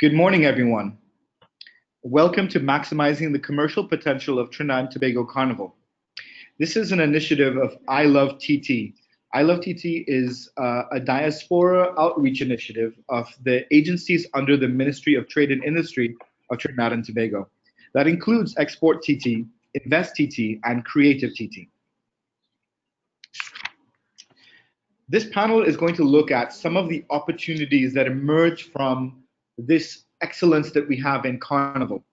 Good morning, everyone. Welcome to Maximizing the Commercial Potential of Trinidad and Tobago Carnival. This is an initiative of I Love TT. I Love TT is a diaspora outreach initiative of the agencies under the Ministry of Trade and Industry of Trinidad and Tobago. That includes Export TT, InvesTT, and Creative TT. This panel is going to look at some of the opportunities that emerge from this excellence that we have in Carnival.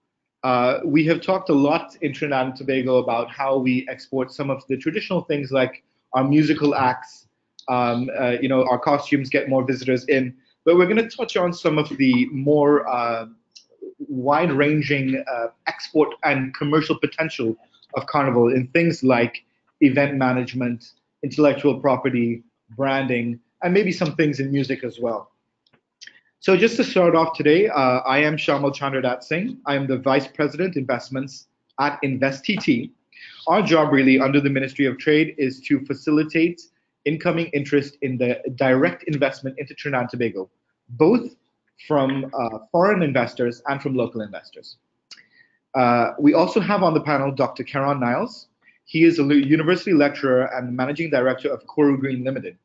We have talked a lot in Trinidad and Tobago about how we export some of the traditional things like our musical acts, our costumes get more visitors in, but we're going to touch on some of the more wide-ranging export and commercial potential of Carnival in things like event management, intellectual property, branding, and maybe some things in music as well. So just to start off today, I am Shamal Chandradat Singh. I am the Vice President Investments at InvesTT. Our job really under the Ministry of Trade is to facilitate incoming interest in the direct investment into Trinidad and Tobago, both from foreign investors and from local investors. We also have on the panel Dr. Karan Niles. He is a university lecturer and managing director of Coral Green Limited.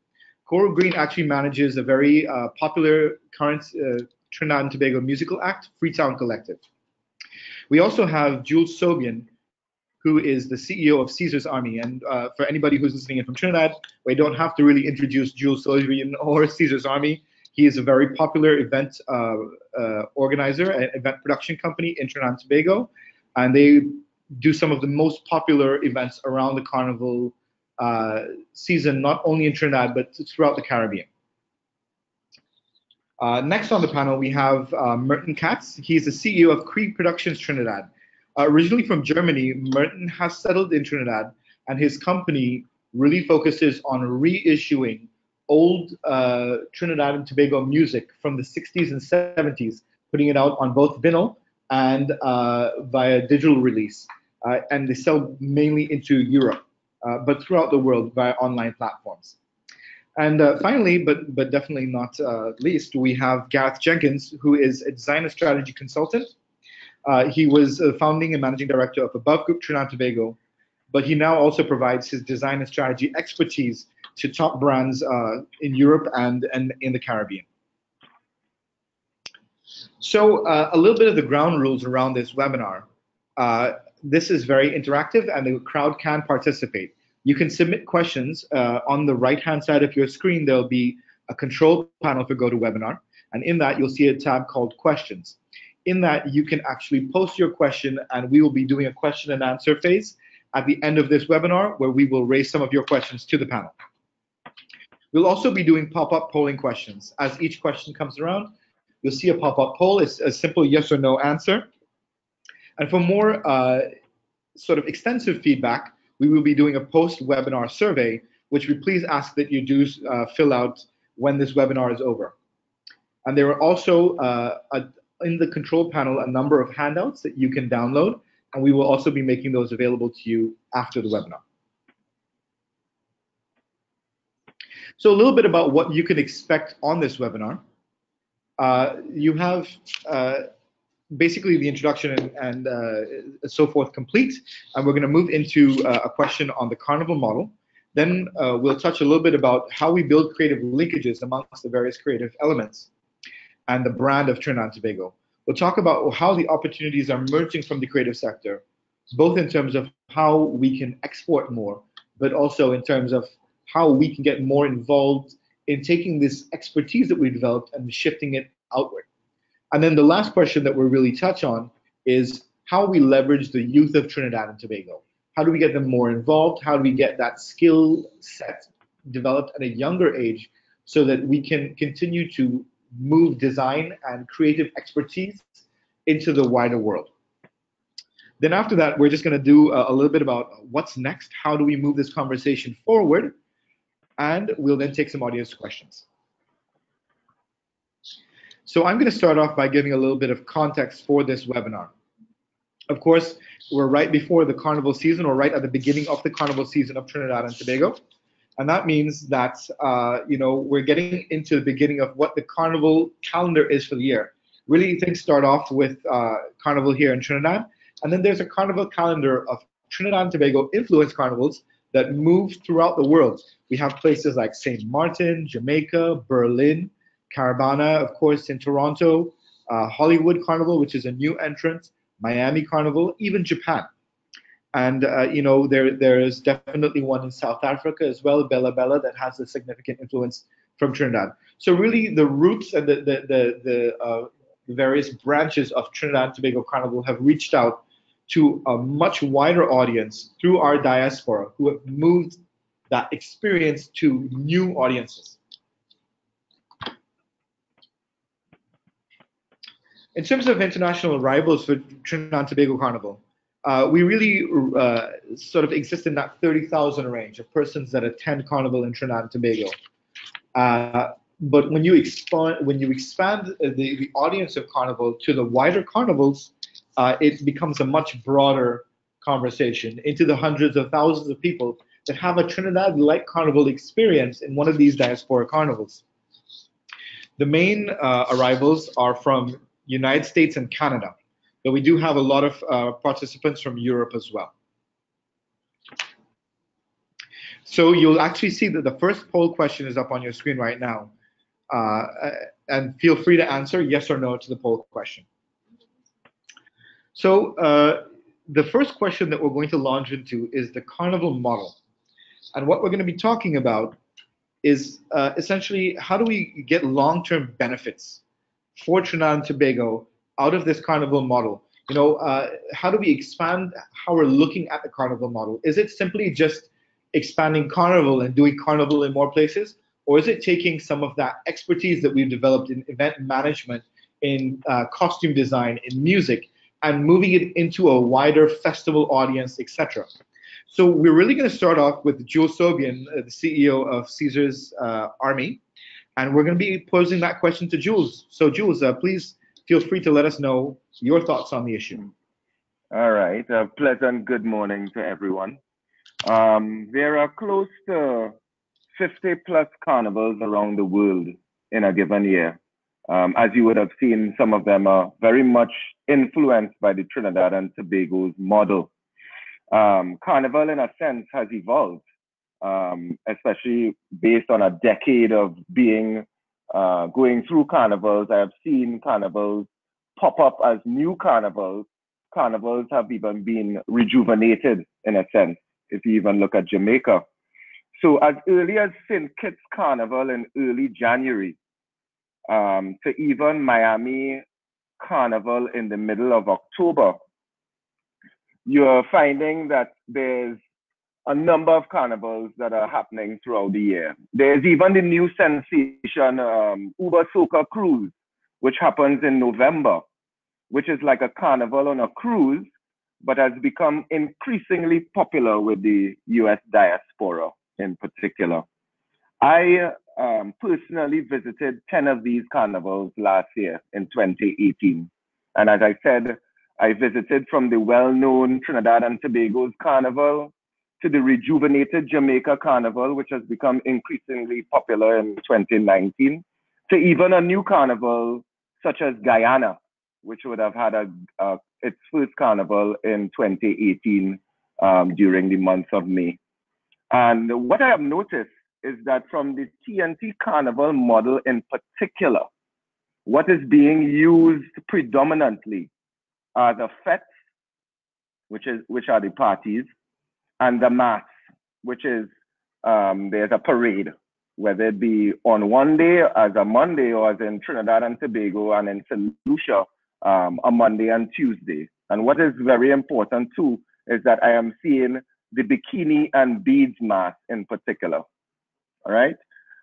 Coral Green actually manages a very popular current Trinidad and Tobago musical act, Freetown Collective. We also have Jules Sobian, who is the CEO of Caesar's Army. And for anybody who's listening in from Trinidad, we don't have to really introduce Jules Sobian or Caesar's Army. He is a very popular event organizer, an event production company in Trinidad and Tobago. And they do some of the most popular events around the Carnival season, not only in Trinidad, but throughout the Caribbean. Next on the panel, we have Merton Katz. He's the CEO of Creed Productions Trinidad. Originally from Germany, Merton has settled in Trinidad, and his company really focuses on reissuing old Trinidad and Tobago music from the 60s and 70s, putting it out on both vinyl and via digital release. And they sell mainly into Europe, but throughout the world via online platforms. And finally, but definitely not least, we have Gareth Jenkins, who is a design and strategy consultant. He was founding and managing director of Above Group Trinidad and Tobago, but he now also provides his design and strategy expertise to top brands in Europe and in the Caribbean. So a little bit of the ground rules around this webinar. This is very interactive and the crowd can participate. You can submit questions on the right-hand side of your screen. There'll be a control panel for GoToWebinar, and in that you'll see a tab called Questions. In that you can actually post your question, and we will be doing a question and answer phase at the end of this webinar where we will raise some of your questions to the panel. We'll also be doing pop-up polling questions. As each question comes around, you'll see a pop-up poll. It's a simple yes or no answer. And for more sort of extensive feedback, we will be doing a post-webinar survey, which we please ask that you do fill out when this webinar is over. And there are also, in the control panel, a number of handouts that you can download, and we will also be making those available to you after the webinar. So a little bit about what you can expect on this webinar. You have basically the introduction and so forth complete, and we're going to move into a question on the Carnival model. Then we'll touch a little bit about how we build creative linkages amongst the various creative elements and the brand of Trinidad and Tobago. We'll talk about how the opportunities are emerging from the creative sector, both in terms of how we can export more, but also in terms of how we can get more involved in taking this expertise that we developed and shifting it outward. And then the last question that we'll really touch on is how we leverage the youth of Trinidad and Tobago. How do we get them more involved? How do we get that skill set developed at a younger age so that we can continue to move design and creative expertise into the wider world? Then after that, we're just going to do a little bit about what's next. How do we move this conversation forward? And we'll then take some audience questions. So I'm going to start off by giving a little bit of context for this webinar. Of course, we're right before the Carnival season, or right at the beginning of the Carnival season of Trinidad and Tobago. And that means that we're getting into the beginning of what the Carnival calendar is for the year. Really, things start off with Carnival here in Trinidad, and then there's a Carnival calendar of Trinidad and Tobago influence carnivals that move throughout the world. We have places like St. Martin, Jamaica, Berlin, Carabana, of course, in Toronto, Hollywood Carnival, which is a new entrant, Miami Carnival, even Japan. And there is definitely one in South Africa as well, Bella Bella, that has a significant influence from Trinidad. So really, the roots and the various branches of Trinidad and Tobago Carnival have reached out to a much wider audience through our diaspora, who have moved that experience to new audiences. In terms of international arrivals for Trinidad and Tobago Carnival, we really sort of exist in that 30,000 range of persons that attend Carnival in Trinidad and Tobago. But when you expand the audience of Carnival to the wider carnivals, it becomes a much broader conversation into the hundreds of thousands of people that have a Trinidad-like carnival experience in one of these diaspora carnivals. The main arrivals are from United States and Canada, but we do have a lot of participants from Europe as well. So you'll actually see that the first poll question is up on your screen right now. And feel free to answer yes or no to the poll question. So the first question that we're going to launch into is the Carnival Model. And what we're going to be talking about is essentially how do we get long-term benefits for Trinidad and Tobago out of this Carnival Model? How do we expand how we're looking at the Carnival Model? Is it simply just expanding Carnival and doing Carnival in more places? Or is it taking some of that expertise that we've developed in event management, in costume design, in music, and moving it into a wider festival audience, etc.? So we're really going to start off with Jules Sobian, the CEO of Caesar's Army, and we're going to be posing that question to Jules. So Jules, please feel free to let us know your thoughts on the issue. All right. A pleasant good morning to everyone. There are close to 50 plus carnivals around the world in a given year. As you would have seen, some of them are very much influenced by the Trinidad and Tobago's model. Carnival, in a sense, has evolved, especially based on a decade of being going through carnivals. I have seen carnivals pop up as new carnivals. Carnivals have even been rejuvenated, in a sense, if you even look at Jamaica. So as early as St. Kitts Carnival in early January, to even Miami Carnival in the middle of October, you're finding that there's a number of carnivals that are happening throughout the year. There's even the new sensation, Uber Soca Cruise, which happens in November, which is like a carnival on a cruise, but has become increasingly popular with the US diaspora in particular. I personally visited 10 of these carnivals last year in 2018. And as I said, I visited from the well-known Trinidad and Tobago's Carnival to the rejuvenated Jamaica Carnival, which has become increasingly popular in 2019, to even a new carnival such as Guyana, which would have had its first carnival in 2018 during the month of May. And what I have noticed is that from the TNT Carnival model in particular, what is being used predominantly are the fetes, which are the parties, and the mass, which is there's a parade, whether it be on one day as a Monday or as in Trinidad and Tobago and in St. Lucia, a Monday and Tuesday. And what is very important too is that I am seeing the bikini and beads mass in particular. All right.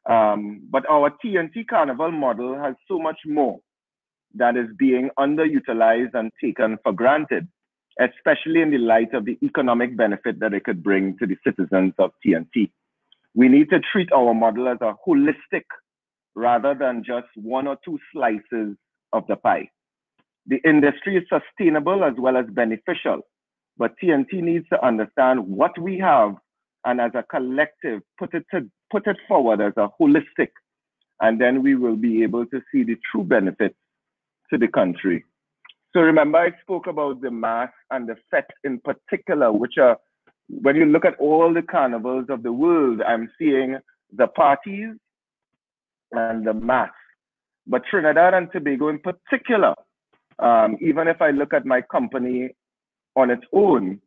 But our TNT Carnival model has so much more that is being underutilized and taken for granted, especially in the light of the economic benefit that it could bring to the citizens of TNT. We need to treat our model as a holistic rather than just one or two slices of the pie. The industry is sustainable as well as beneficial, but TNT needs to understand what we have and as a collective put it forward as a holistic, and then we will be able to see the true benefits to the country. So remember, I spoke about the mass and the fete in particular, which are, when you look at all the carnivals of the world, I'm seeing the parties and the mass. But Trinidad and Tobago in particular, even if I look at my company on its own,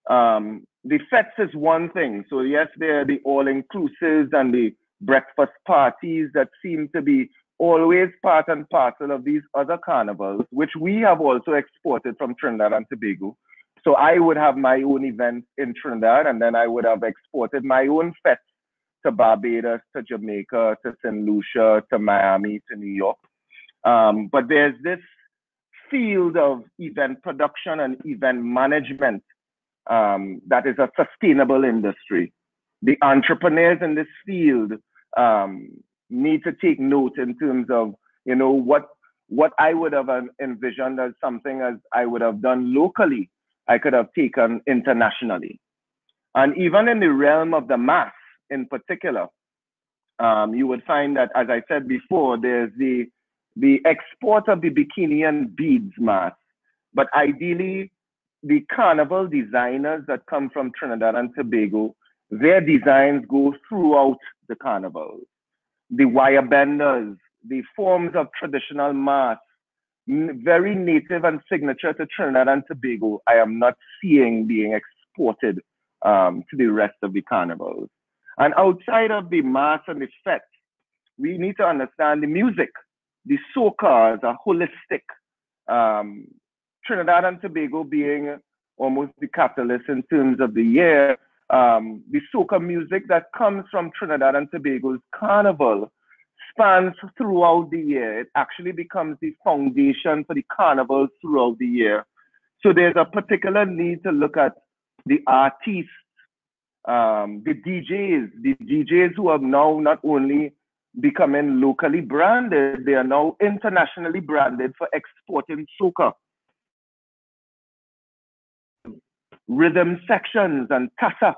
the fetes is one thing. So yes, there are the all-inclusives and the breakfast parties that seem to be always part and parcel of these other carnivals, which we have also exported from Trinidad and Tobago. So I would have my own event in Trinidad, and then I would have exported my own fete to Barbados, to Jamaica, to St. Lucia, to Miami, to New York. But there's this field of event production and event management that is a sustainable industry. The entrepreneurs in this field need to take note in terms of, you know, what I would have envisioned as something as I would have done locally, I could have taken internationally. And even in the realm of the mass in particular, you would find that, as I said before, there's the export of the bikini and beads mass. But ideally, the carnival designers that come from Trinidad and Tobago, their designs go throughout the carnival. The wire benders, the forms of traditional mass, very native and signature to Trinidad and Tobago, I am not seeing being exported to the rest of the carnivals. And outside of the mass and the fete, we need to understand the music. The soca is a holistic, Trinidad and Tobago being almost the capitalist in terms of the year, the soca music that comes from Trinidad and Tobago's carnival spans throughout the year. It actually becomes the foundation for the carnival throughout the year. So there's a particular need to look at the artists, the DJs who have now not only becoming locally branded, they are now internationally branded for exporting soca. Rhythm sections and casa.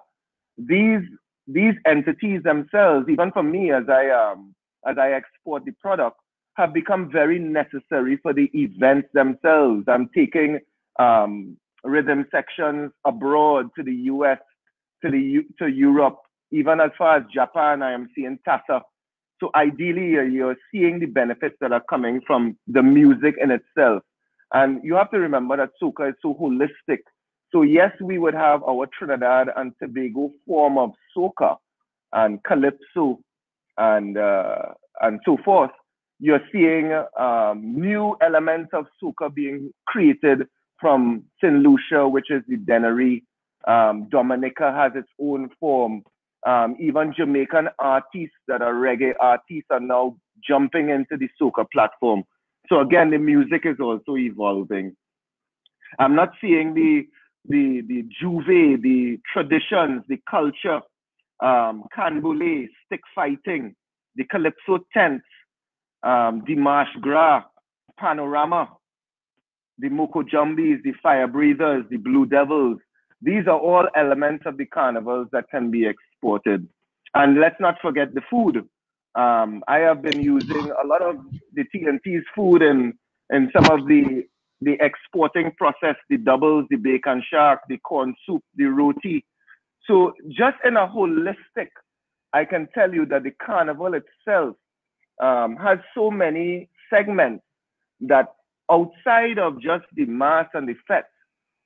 These entities themselves, even for me as I export the product, have become very necessary for the events themselves. I'm taking rhythm sections abroad to the US, to Europe, even as far as Japan. I am seeing tassa. So ideally, you're seeing the benefits that are coming from the music in itself. And you have to remember that soca is so holistic. So yes, we would have our Trinidad and Tobago form of soca and calypso and so forth. You're seeing new elements of soca being created from St. Lucia, which is the Denery. Dominica has its own form. Even Jamaican artists that are reggae artists are now jumping into the soca platform. So again, the music is also evolving. I'm not seeing the juve, the traditions, the culture, canboulé, stick fighting, the calypso tents, the marche gras, panorama, the moko jumbies, the fire breathers, the blue devils. These are all elements of the carnivals that can be exported. And let's not forget the food. I have been using a lot of the TNT's food in some of the exporting process, the doubles, the bacon shark, the corn soup, the roti. So just in a holistic, I can tell you that the carnival itself has so many segments that outside of just the mass and the fete,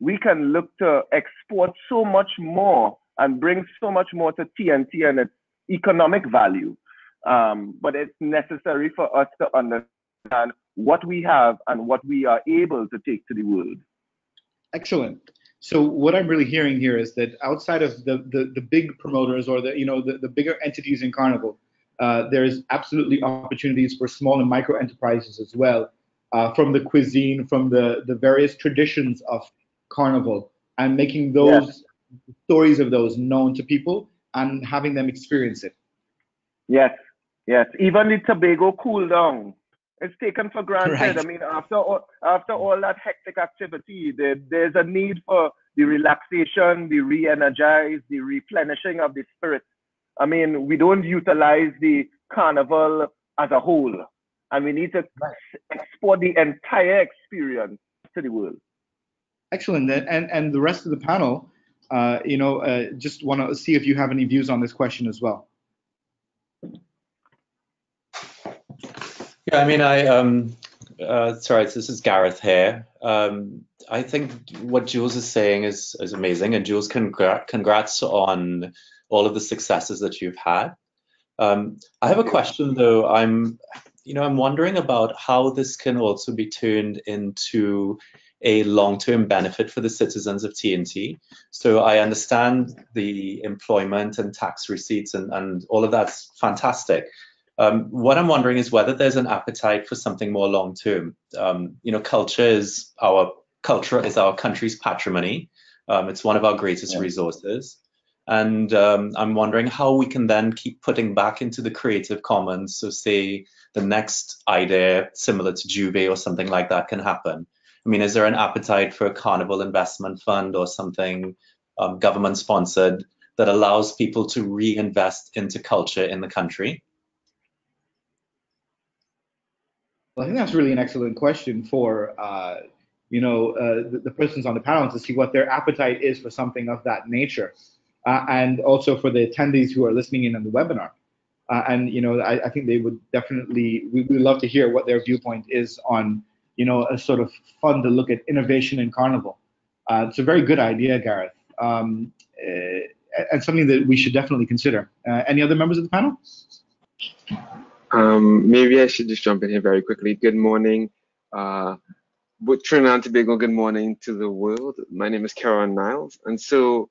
we can look to export so much more and bring so much more to TNT and its economic value. But it's necessary for us to understand what we have and what we are able to take to the world. Excellent. So what I'm really hearing here is that outside of the big promoters or the bigger entities in Carnival, there's absolutely opportunities for small and micro enterprises as well, from the cuisine, from the various traditions of Carnival, and making those stories of those known to people and having them experience it. Yes. Even the Tobago cool down, it's taken for granted. Right. I mean, after all that hectic activity, there's a need for the relaxation, the re-energize, the replenishing of the spirit. I mean, we don't utilize the carnival as a whole. and we need to Right. export the entire experience to the world. Excellent. And the rest of the panel, just want to see if you have any views on this question as well. Yeah, I mean, sorry, this is Gareth here. I think what Jules is saying is amazing, and Jules, congrats on all of the successes that you've had. I have a question though. I'm wondering about how this can also be turned into a long-term benefit for the citizens of TNT. So I understand the employment and tax receipts and all of that's fantastic. What I'm wondering is whether there's an appetite for something more long-term. Culture is our country's patrimony. It's one of our greatest resources. And I'm wondering how we can then keep putting back into the Creative Commons. So say the next idea similar to Juve or something like that can happen. I mean, is there an appetite for a Carnival investment fund or something government sponsored that allows people to reinvest into culture in the country? Well, I think that's really an excellent question for the persons on the panel to see what their appetite is for something of that nature, and also for the attendees who are listening in on the webinar. I think they would definitely, we would love to hear what their viewpoint is on, a sort of fun to look at innovation in Carnival. It's a very good idea, Gareth, and something that we should definitely consider. Any other members of the panel? Maybe I should just jump in here very quickly. Good morning. With Trinidad and Tobago, good morning to the world. My name is Karen Niles. And so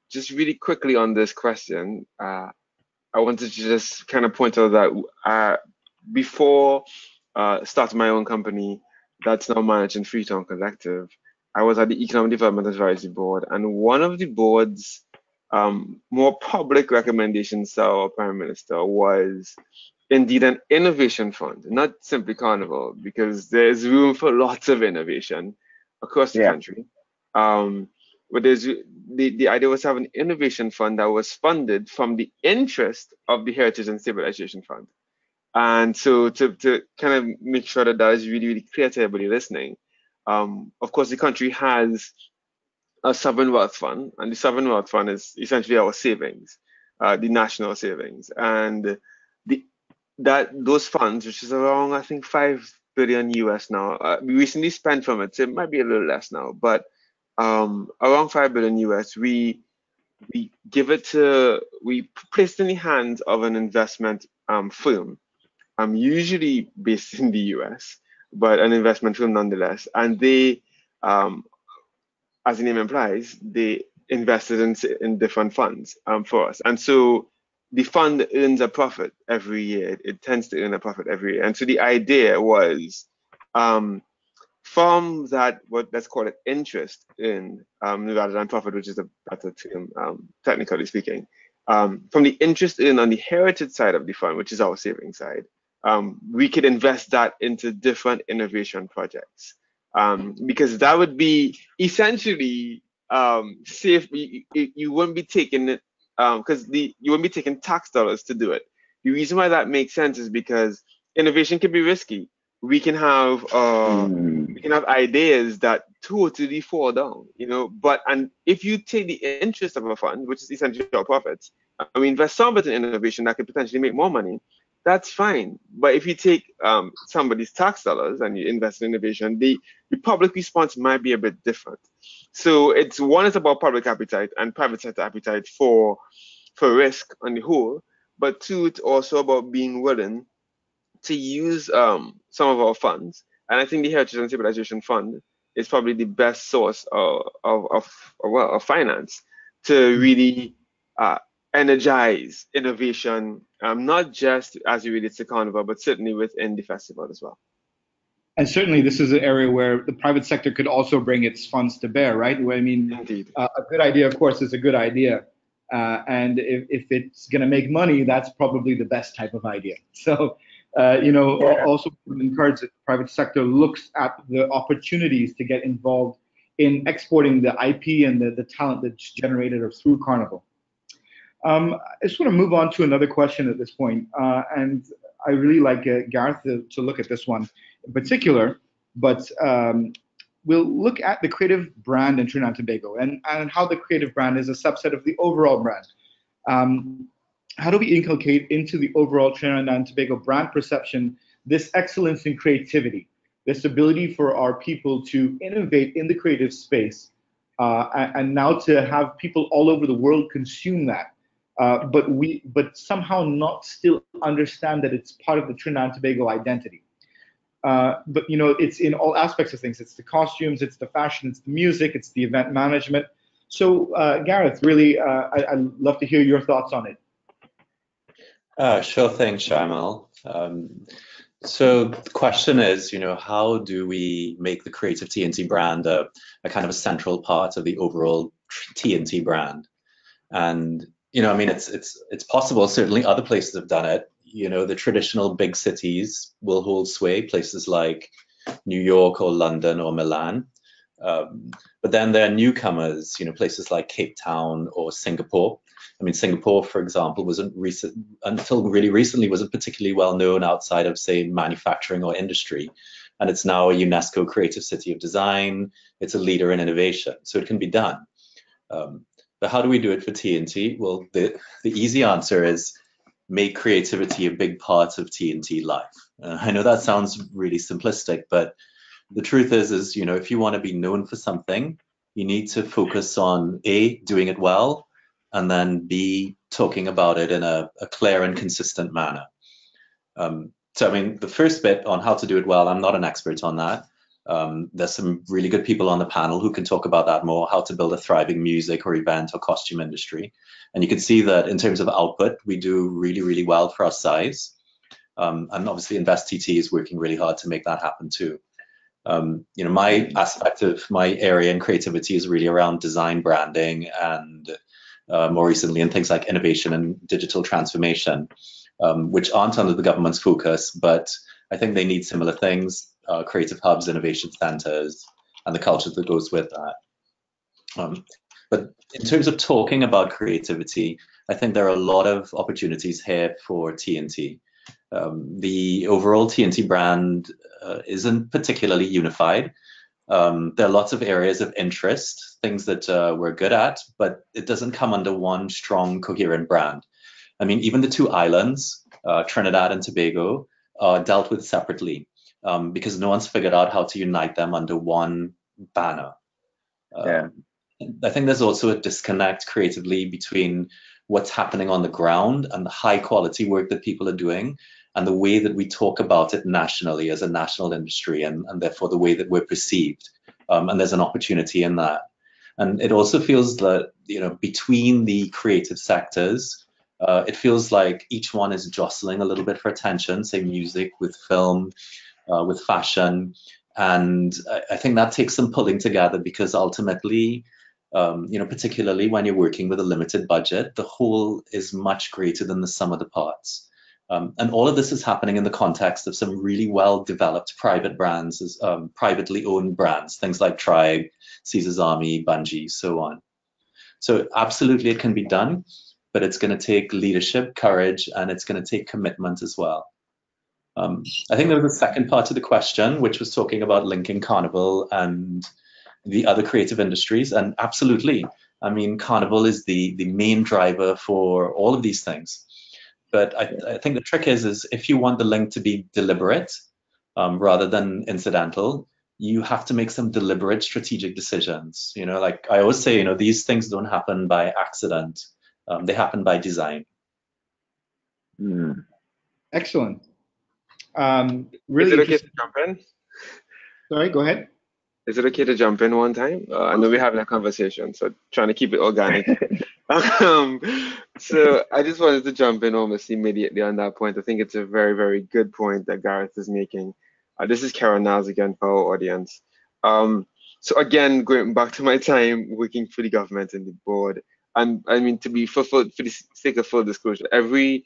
just really quickly on this question, I wanted to just kind of point out that before starting my own company that's now managed in Freetown Collective, I was at the Economic Development Advisory Board, and one of the board's more public recommendations to our Prime Minister was indeed an innovation fund, not simply Carnival, because there's room for lots of innovation across the country. But the idea was to have an innovation fund that was funded from the interest of the Heritage and Stabilization Fund. And so to kind of make sure that that is really, really clear to everybody listening, of course, the country has a sovereign wealth fund, and the sovereign wealth fund is essentially our savings, the national savings. And those funds, which is around, I think, $5 billion US now, we recently spent from it, so it might be a little less now, but around $5 billion US, we place it in the hands of an investment firm, usually based in the US, but an investment firm nonetheless. And they, as the name implies, they invested in different funds for us. And so the fund earns a profit every year. It tends to earn a profit every year. And so the idea was from that, let's call it interest in, rather than profit, which is a better term, technically speaking, from the interest in on the heritage side of the fund, which is our savings side, we could invest that into different innovation projects. Because that would be essentially safe. You wouldn't be taking it, because you wouldn't be taking tax dollars to do it. The reason why that makes sense is because innovation can be risky. We can have ideas that totally fall down, and if you take the interest of a fund, which is essentially your profits, and we invest some of it in innovation that could potentially make more money, that's fine. But if you take somebody's tax dollars and you invest in innovation, the public response might be a bit different. So it's about public appetite and private sector appetite for risk on the whole, but two, it's also about being willing to use some of our funds. And I think the Heritage and Stabilization Fund is probably the best source of finance to really energize innovation, not just as it relates to Carnival, but certainly within the festival as well. And certainly this is an area where the private sector could also bring its funds to bear, right? I mean, Indeed. A good idea, of course, is a good idea. And if it's going to make money, that's probably the best type of idea. So, also encourage the private sector looks at the opportunities to get involved in exporting the IP and the talent that's generated through Carnival. I just want to move on to another question at this point. And I really like Gareth to look at this one in particular, but we'll look at the creative brand in Trinidad and Tobago and how the creative brand is a subset of the overall brand. How do we inculcate into the overall Trinidad and Tobago brand perception this excellence in creativity, this ability for our people to innovate in the creative space, and now to have people all over the world consume that, but somehow not still understand that it's part of the Trinidad and Tobago identity. But you know, it's in all aspects of things. It's the costumes, it's the fashion, it's the music, it's the event management. So Gareth, really, I'd love to hear your thoughts on it. Sure thing, Shamal. So the question is, you know, how do we make the creative TNT brand a kind of a central part of the overall TNT brand? And you know, I mean, it's possible. Certainly, other places have done it. You know, the traditional big cities will hold sway, places like New York or London or Milan. But then there are newcomers, you know, places like Cape Town or Singapore. I mean, Singapore, for example, until really recently wasn't particularly well known outside of, say, manufacturing or industry. And it's now a UNESCO Creative City of Design. It's a leader in innovation, so it can be done. But how do we do it for TNT? Well, the easy answer is make creativity a big part of TNT life. I know that sounds really simplistic, but the truth is, you know, if you want to be known for something, you need to focus on A, doing it well, and then B, talking about it in a clear and consistent manner. So, I mean, the first bit on how to do it well, I'm not an expert on that. There's some really good people on the panel who can talk about that more, how to build a thriving music or event or costume industry. And you can see that in terms of output, we do really, really well for our size. And obviously InvesTT is working really hard to make that happen too. You know, my aspect of my area in creativity is really around design, branding, and more recently in things like innovation and digital transformation, which aren't under the government's focus, but I think they need similar things, creative hubs, innovation centers, and the culture that goes with that. But in terms of talking about creativity, I think there are a lot of opportunities here for TNT. The overall TNT brand isn't particularly unified. There are lots of areas of interest, things that we're good at, but it doesn't come under one strong, coherent brand. I mean, even the two islands, Trinidad and Tobago, are dealt with separately because no one's figured out how to unite them under one banner. I think there's also a disconnect creatively between what's happening on the ground and the high quality work that people are doing and the way that we talk about it nationally as a national industry and therefore the way that we're perceived. And there's an opportunity in that. And it also feels that, you know, between the creative sectors, it feels like each one is jostling a little bit for attention, say music with film, with fashion. And I think that takes some pulling together because ultimately, you know, particularly when you're working with a limited budget, the whole is much greater than the sum of the parts. And all of this is happening in the context of some really well-developed private brands, privately owned brands, things like Tribe, Caesar's Army, Bungie, so on. So absolutely it can be done, but it's going to take leadership, courage, and it's going to take commitment as well. I think there was a second part to the question, which was talking about linking Carnival and the other creative industries. And absolutely, I mean, Carnival is the main driver for all of these things. But I think the trick is if you want the link to be deliberate rather than incidental, you have to make some deliberate strategic decisions. You know, like I always say, you know, these things don't happen by accident. They happen by design. Excellent. Really, is it okay to jump in? Sorry, go ahead. Is it okay to jump in one time? I know we're having a conversation, so trying to keep it organic. So I just wanted to jump in almost immediately on that point. I think it's a very, very good point that Gareth is making. This is Karen Niles again for our audience. So again, going back to my time working for the government and the board, and I mean, to be for the sake of full disclosure, every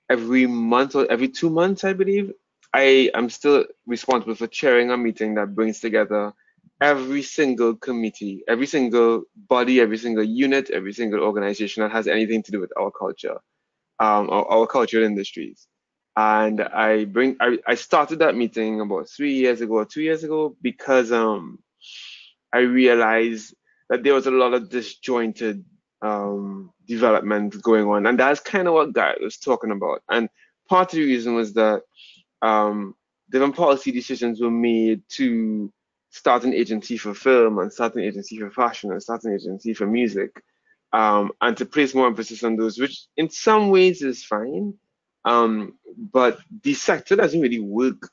month or every 2 months, I believe, I am still responsible for chairing a meeting that brings together every single committee, every single body, every single unit, every single organization that has anything to do with our culture, or our cultural industries. And I started that meeting about 3 years ago or 2 years ago because I realized that there was a lot of disjointed development going on, and that's kind of what Guy was talking about. And part of the reason was that different policy decisions were made to start an agency for film and start an agency for fashion and start an agency for music, and to place more emphasis on those, which in some ways is fine, but the sector doesn't really work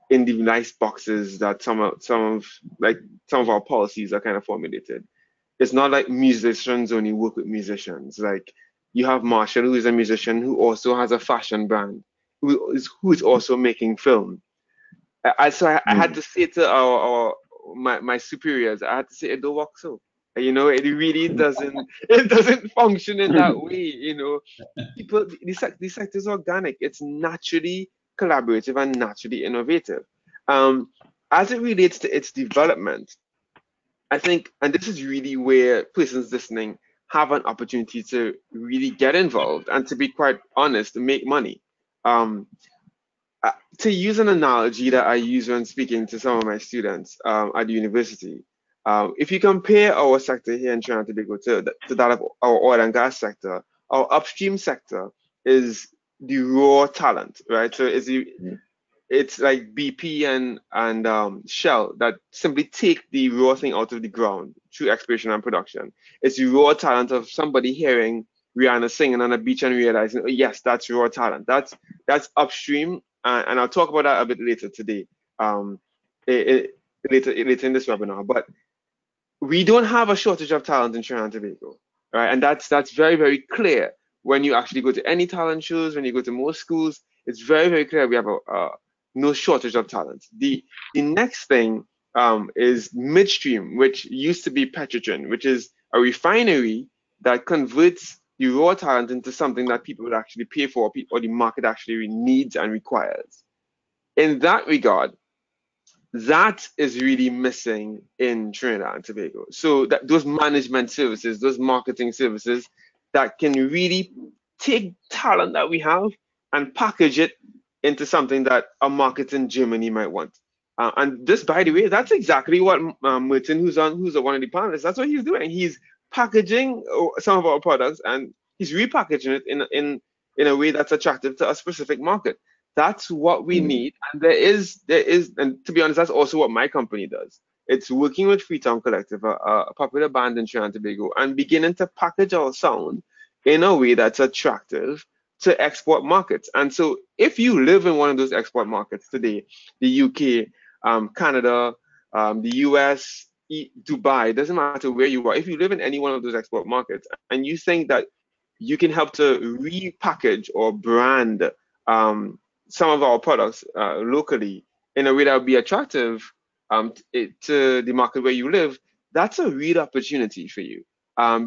in the nice boxes that some of our policies are kind of formulated. It's not like musicians only work with musicians. Like you have Marshall, who is a musician who also has a fashion brand, who is also making film. I had to say to my superiors, I had to say it don't work so. You know, it really doesn't function in that way. You know, the sector is organic. It's naturally collaborative and naturally innovative. As it relates to its development, I think, and this is really where persons listening have an opportunity to really get involved and, to be quite honest, to make money. Um, to use an analogy that I use when speaking to some of my students at the university, if you compare our sector here in Trinidad and Tobago to that of our oil and gas sector, our upstream sector is the raw talent, right? So it's like BP and Shell that simply take the raw thing out of the ground through exploration and production. It's the raw talent of somebody hearing Rihanna singing on a beach and realizing, oh, yes, that's raw talent. That's upstream, and I'll talk about that a bit later today, later in this webinar. But we don't have a shortage of talent in Trinidad and Tobago, right? And that's very, very clear when you actually go to any talent shows, when you go to most schools. It's very, very clear we have no shortage of talent. The next thing is midstream, which used to be Petrotrin, which is a refinery that converts the raw talent into something that people would actually pay for, or the market actually needs and requires. In that regard, that is really missing in Trinidad and Tobago. So that those management services, those marketing services that can really take talent that we have and package it into something that a market in Germany might want. And this, by the way, that's exactly what Merton, who's one of the panelists, that's what he's doing. He's packaging some of our products and he's repackaging it in a way that's attractive to a specific market. That's what we need, and there is, and to be honest, that's also what my company does. It's working with Freetown Collective, a popular band in Trinidad and Tobago, and beginning to package our sound in a way that's attractive to export markets. And so, if you live in one of those export markets today, the UK, Canada, the US, Dubai, it doesn't matter where you are. If you live in any one of those export markets, and you think that you can help to repackage or brand some of our products locally in a way that would be attractive to the market where you live, that's a real opportunity for you,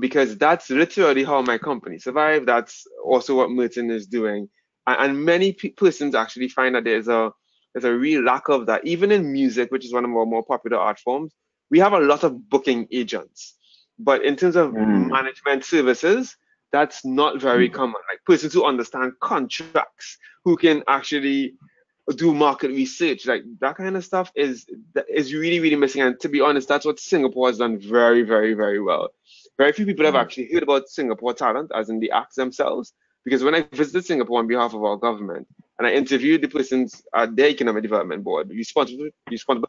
because that's literally how my company survived. That's also what Merton is doing, and many persons actually find that there's a real lack of that. Even in music, which is one of our more popular art forms, we have a lot of booking agents, but in terms of management services, that's not very common. Like persons who understand contracts, who can actually do market research, like that kind of stuff is really, really missing. And to be honest, that's what Singapore has done very, very, very well. Very few people have actually heard about Singapore talent, as in the acts themselves, because when I visited Singapore on behalf of our government and I interviewed the persons at their economic development board responsible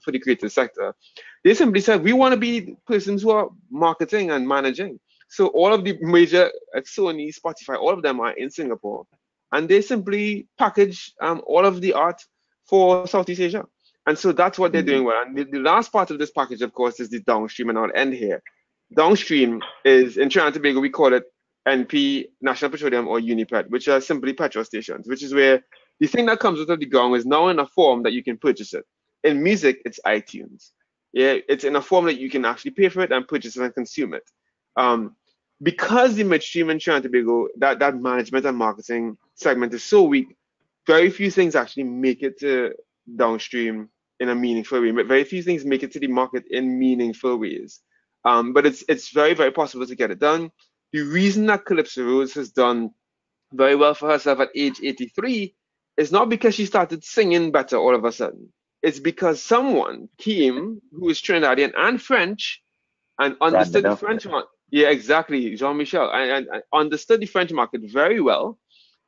for the creative sector, they simply said, we want to be persons who are marketing and managing. So all of the major, Sony, Spotify, all of them are in Singapore, and they simply package all of the art for Southeast Asia. And so that's what they're doing well. And the last part of this package, of course, is the downstream, and I'll end here. Downstream is, in Trinidad and Tobago, we call it NP, National Petroleum, or Unipet, which are simply petrol stations, which is where the thing that comes out of the ground is now in a form that you can purchase it. In music, it's iTunes. Yeah, it's in a form that you can actually pay for it and purchase it and consume it. Because the midstream in Trinidad and Tobago, that management and marketing segment is so weak, very few things actually make it to downstream in a meaningful way. But very few things make it to the market in meaningful ways. But it's very, very possible to get it done. The reason that Calypso Rose has done very well for herself at age 83 it's not because she started singing better all of a sudden. It's because someone came who is Trinidadian and French and understood the French market. Yeah, exactly, Jean-Michel, and understood the French market very well,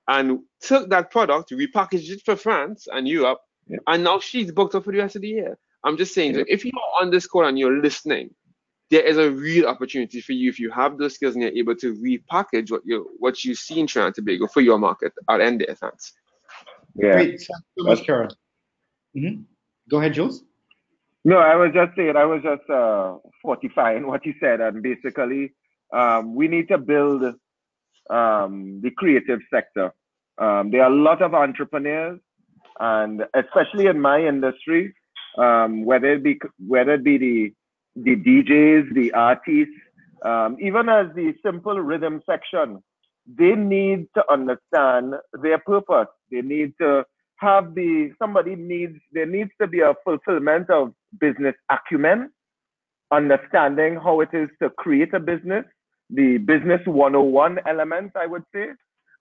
and took that product, repackaged it for France and Europe, and now she's booked up for the rest of the year. I'm just saying, that if you're on this call and you're listening, there is a real opportunity for you if you have those skills and you're able to repackage what you see in Trinidad and Tobago for your market. I'll end there. Thanks. Yeah. Great. Thanks so much, Karen. Go ahead, Jules. No, I was just saying, I was just fortifying what you said, and basically, we need to build the creative sector. There are a lot of entrepreneurs, and especially in my industry, whether it be the DJs, the artists, even as the simple rhythm section, they need to understand their purpose. They need to have there needs to be a fulfillment of business acumen, understanding how it is to create a business, the business 101 element, I would say.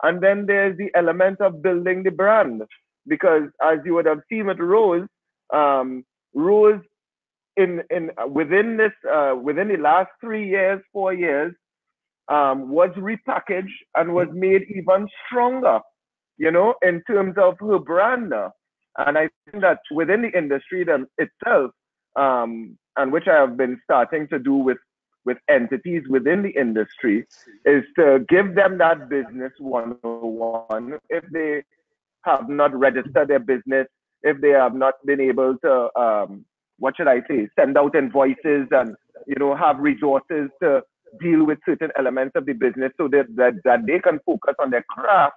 And then there's the element of building the brand, because as you would have seen with Rose, Rose within the last 3 years, 4 years, was repackaged and was made even stronger, in terms of her brand. And I think that within the industry itself, and which I have been starting to do with entities within the industry, is to give them that business 101 if they have not registered their business, if they have not been able to, send out invoices and, have resources to deal with certain elements of the business so that they can focus on their craft.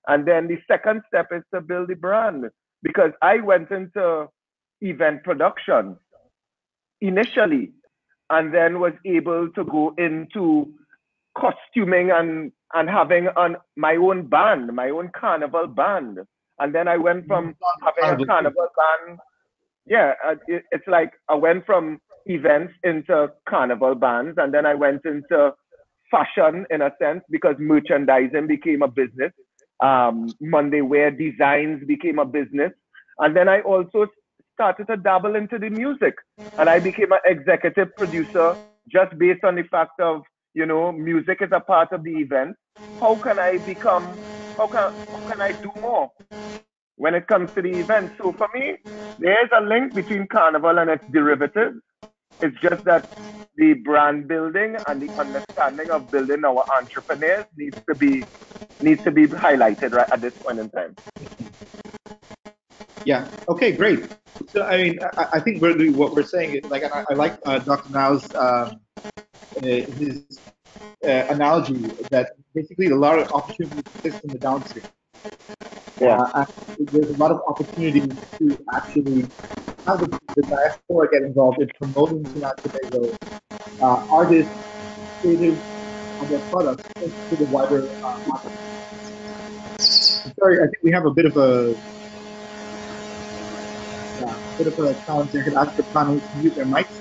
And then the second step is to build the brand, because I went into event production initially, and then was able to go into costuming and having my own band, my own carnival band. And then I went from having a carnival band. Yeah, it's like I went from events into carnival bands, and then I went into fashion in a sense, because merchandising became a business. Monday wear designs became a business. And then I also started to dabble into the music, and I became an executive producer just based on the fact of, music is a part of the event. How can I do more when it comes to the event? So for me, there's a link between Carnival and its derivatives. It's just that the brand building and the understanding of building our entrepreneurs needs to be highlighted right at this point in time. Yeah. Okay. Great. So I mean, I think really what we're saying is like, and I like Dr. Niles' his analogy that basically a lot of opportunity exists in the downstream. And there's a lot of opportunity to actually have the diaspora get involved in promoting Trinidad and Tobago artists, creatives, and their products into the wider market. Sorry, I think we have a bit of a challenge there. I could ask the panelists to mute their mics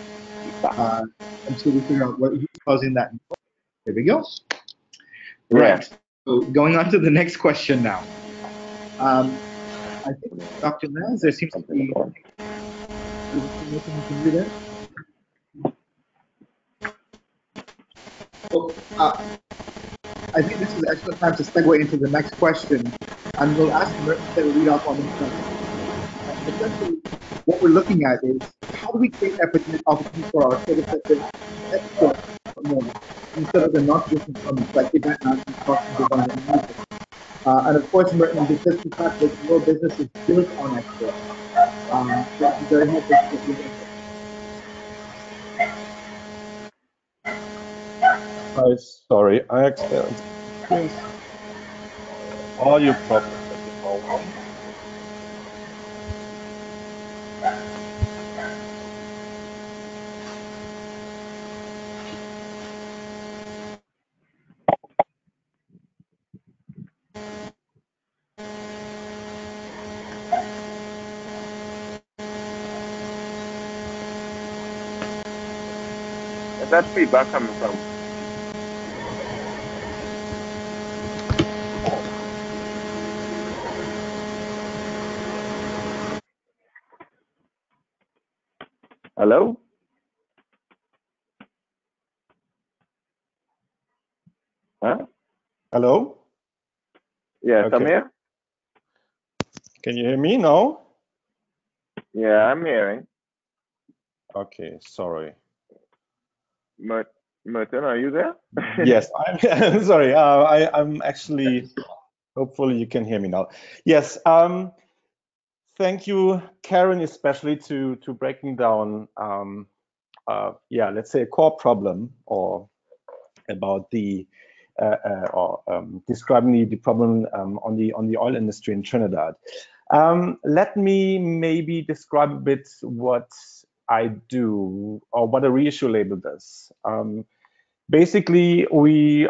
until we figure out who's causing that. There we go. Right. So going on to the next question now. I think Dr. Niles, there seems to be anything you can do there. So, I think this is an excellent time to segue into the next question, and we'll ask Merton to lead off on this question. Essentially, what we're looking at is how do we create opportunity for our citizens to export more instead of the non-traditional firms like event management, costume design, and music. And of course, Merton, because the fact that your business is built on export, that's very helpful. Sorry, I experienced audio problems at the moment. Where's that feedback coming from? Huh? Hello? Yes, I'm Okay. here. Can you hear me now? Yeah, I'm hearing. Okay, sorry. Merton, are you there? Yes, I'm sorry. I'm actually, hopefully you can hear me now. Yes, thank you, Karen, especially to breaking down, yeah, let's say a core problem or about the describing the problem on the oil industry in Trinidad. Let me maybe describe a bit what I do or what a reissue label does. Basically, we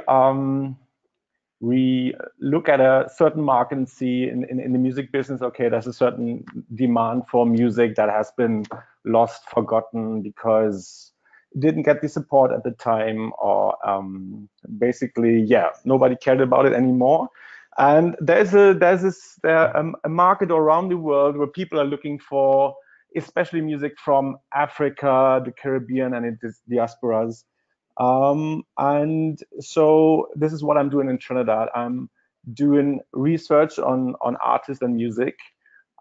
look at a certain market and see in the music business, okay, there's a certain demand for music that has been lost, forgotten because it didn't get the support at the time, or basically, yeah, nobody cared about it anymore. And there's a market around the world where people are looking for, especially music from Africa, the Caribbean, and its diasporas. And so this is what I'm doing in Trinidad. I'm doing research on artists and music,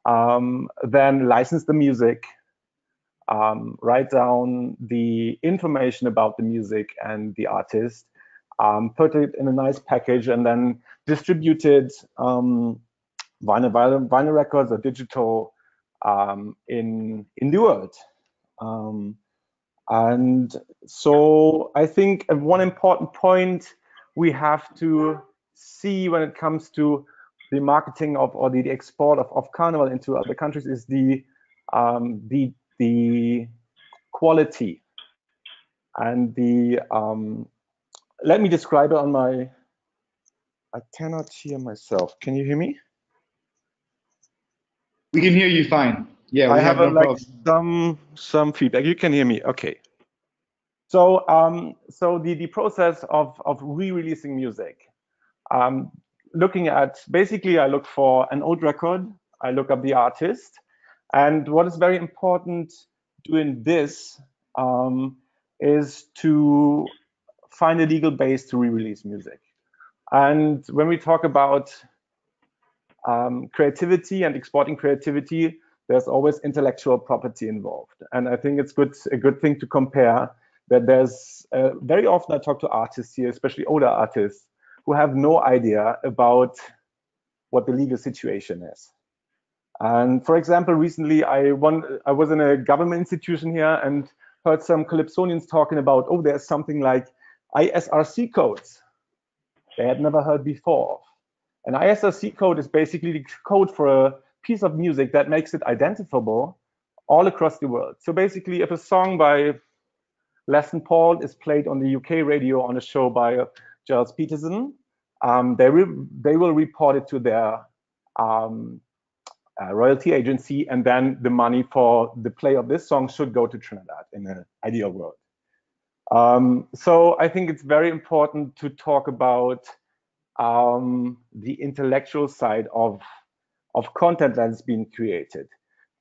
then license the music, write down the information about the music and the artist, put it in a nice package, and then distribute it vinyl records or digital in the world. And so I think one important point we have to see when it comes to the marketing of or the export of Carnival into other countries is the quality and the let me describe it on my. I cannot hear myself. Can you hear me? We can hear you fine. Yeah, I we have have no problem. some feedback. You can hear me. Okay. So so the process of re-releasing music, looking at basically I look for an old record, I look up the artist, and what is very important doing this is to find a legal base to re-release music. And when we talk about creativity and exporting creativity, there's always intellectual property involved. And I think it's a good thing to compare that there's very often I talk to artists here, especially older artists, who have no idea about what the legal situation is. And for example, recently I was in a government institution here and heard some Calypsonians talking about, oh, there's something like Isrc codes they had never heard before. An Isrc code is basically the code for a piece of music that makes it identifiable all across the world. So basically, if a song by Les and Paul is played on the UK radio on a show by Giles Peterson, they will report it to their royalty agency, and then the money for the play of this song should go to Trinidad in an ideal world. So I think it's very important to talk about the intellectual side of content that is being created.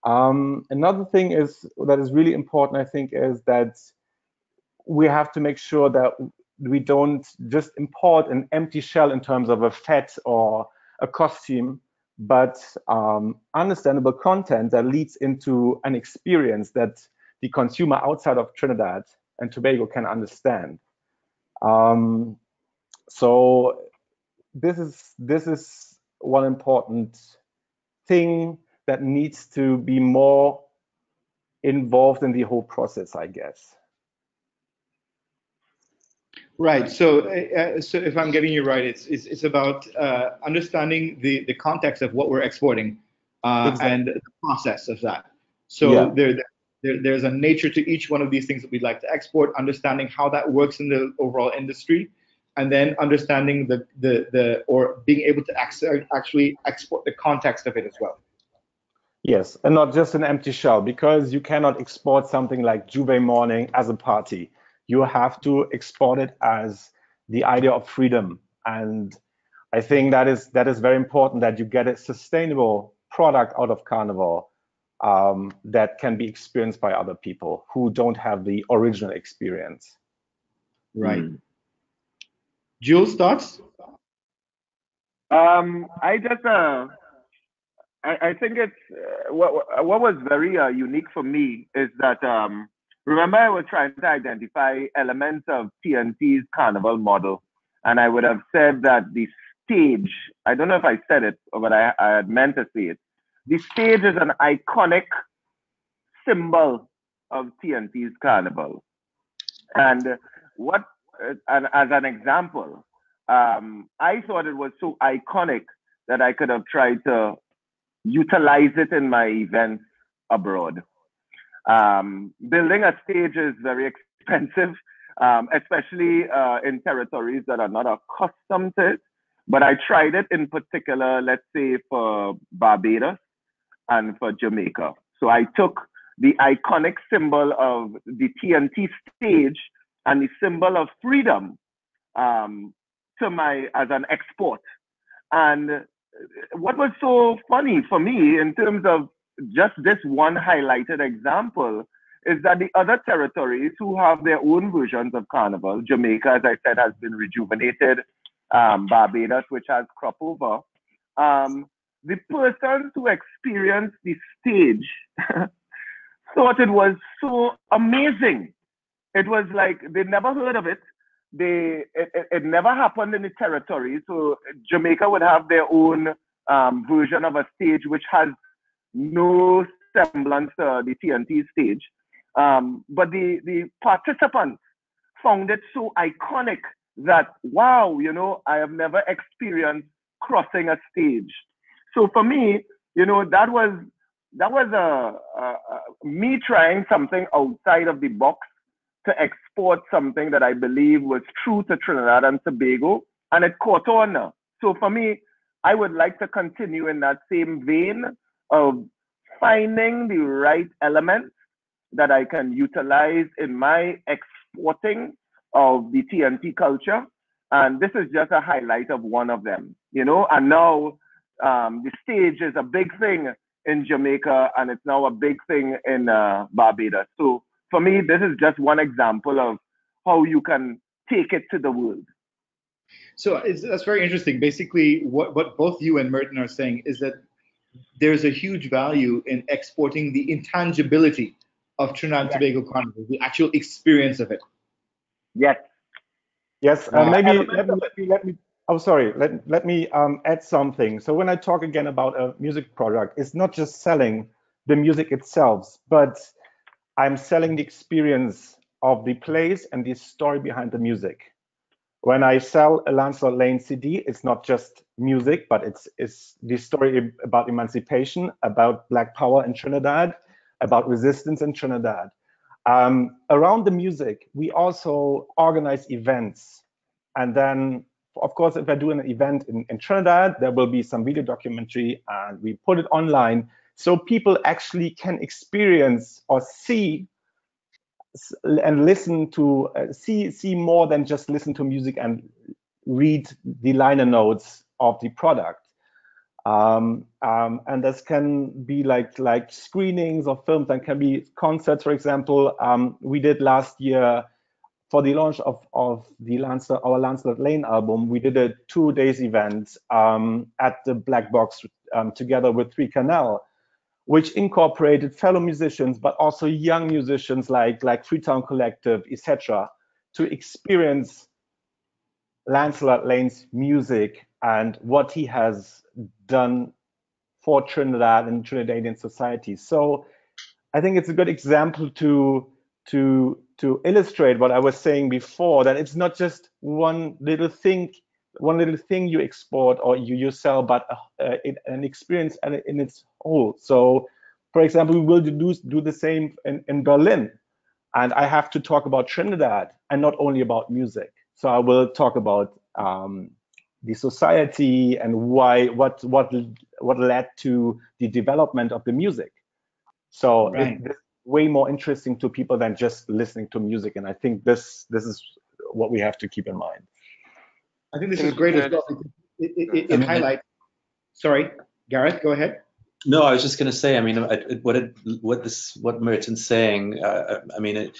Another thing that is really important, I think, is that we have to make sure that we don't just import an empty shell in terms of a fet or a costume, but understandable content that leads into an experience that the consumer outside of Trinidad and Tobago can understand. So this is one important thing that needs to be more involved in the whole process, I guess. Right. So, so if I'm getting you right, it's about understanding the context of what we're exporting Exactly. and the process of that. So Yeah. there's a nature to each one of these things that we'd like to export, understanding how that works in the overall industry, and then understanding or being able to actually export the context of it as well. Yes, and not just an empty shell, because you cannot export something like Juve Morning as a party. You have to export it as the idea of freedom. And I think that is very important, that you get a sustainable product out of Carnival that can be experienced by other people who don't have the original experience. Right. Jules, thoughts? I just I think it's what was very unique for me is that remember I was trying to identify elements of TNT's Carnival model, and I would have said that the stage, I don't know if I said it, but I had meant to say it. The stage is an iconic symbol of TNT's Carnival, and what and as an example, I thought it was so iconic that I could have tried to utilize it in my events abroad. Building a stage is very expensive, especially in territories that are not accustomed to it. But I tried it in particular, let's say for Barbados and for Jamaica. So I took the iconic symbol of the TNT stage and the symbol of freedom to my as an export. And what was so funny for me in terms of just this one highlighted example is that the other territories who have their own versions of Carnival, Jamaica, as I said, has been rejuvenated, Barbados, which has crop over, the persons who experienced the stage thought it was so amazing. It was like they never heard of it. It never happened in the territory. So Jamaica would have their own version of a stage which has no semblance to the TNT stage. But the participants found it so iconic that, wow, I have never experienced crossing a stage. So for me, that was me trying something outside of the box to export something that I believe was true to Trinidad and Tobago, and it caught on. So for me, I would like to continue in that same vein of finding the right elements that I can utilize in my exporting of the TNT culture. And this is just a highlight of one of them, and now the stage is a big thing in Jamaica, and it's now a big thing in Barbados. So for me, this is just one example of how you can take it to the world. So that's very interesting. Basically, what both you and Merton are saying is that there's a huge value in exporting the intangibility of Trinidad and Tobago Carnival, the actual experience of it. Yes. Yes, maybe let me. Oh, sorry. Let me add something. So when I talk again about a music product, it's not just selling the music itself, but I'm selling the experience of the place and the story behind the music. When I sell a Lancelot Lane CD, it's not just music, but it's the story about emancipation, about Black power in Trinidad, about resistance in Trinidad. Around the music, we also organize events. And then, of course, if I do an event in Trinidad, there will be some video documentary and we put it online so people actually can experience or see and listen to, see more than just listen to music and read the liner notes of the product. And this can be like screenings of films, and can be concerts, for example. We did last year for the launch of our Lancelot Lane album. We did a 2 days event at the Black Box together with 3 Canal, which incorporated fellow musicians, but also young musicians like Freetown Collective, etc., to experience Lancelot Lane's music and what he has done for Trinidad and Trinidadian society. So I think it's a good example to illustrate what I was saying before, that it's not just one little thing you export or you sell, but an experience in its whole. So, for example, we will do the same in Berlin, and I have to talk about Trinidad and not only about music. So I will talk about the society and what led to the development of the music. So Right. it's way more interesting to people than just listening to music, and I think this is what we have to keep in mind. I think this is great as well. It highlights. Sorry, Gareth, go ahead. No, I was just going to say. I mean, what Merton's saying. I mean,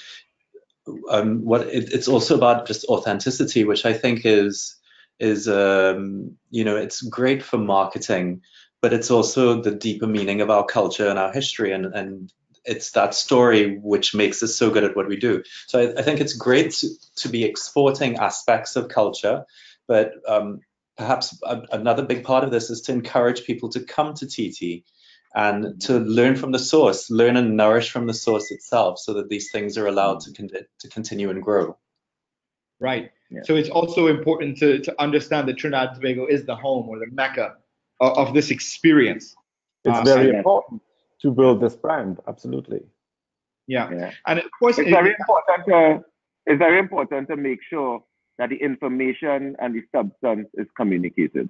it's also about just authenticity, which I think is it's great for marketing, but it's also the deeper meaning of our culture and our history, and it's that story which makes us so good at what we do. So I think it's great to be exporting aspects of culture, but perhaps another big part of this is to encourage people to come to TT and to learn from the source, learn and nourish from the source itself, so that these things are allowed to continue and grow. Right. Yeah. So it's also important to understand that Trinidad and Tobago is the home or the mecca of this experience. It's very important to build this brand. Absolutely. Yeah. And of course, it's very important to make sure that the information and the substance is communicated.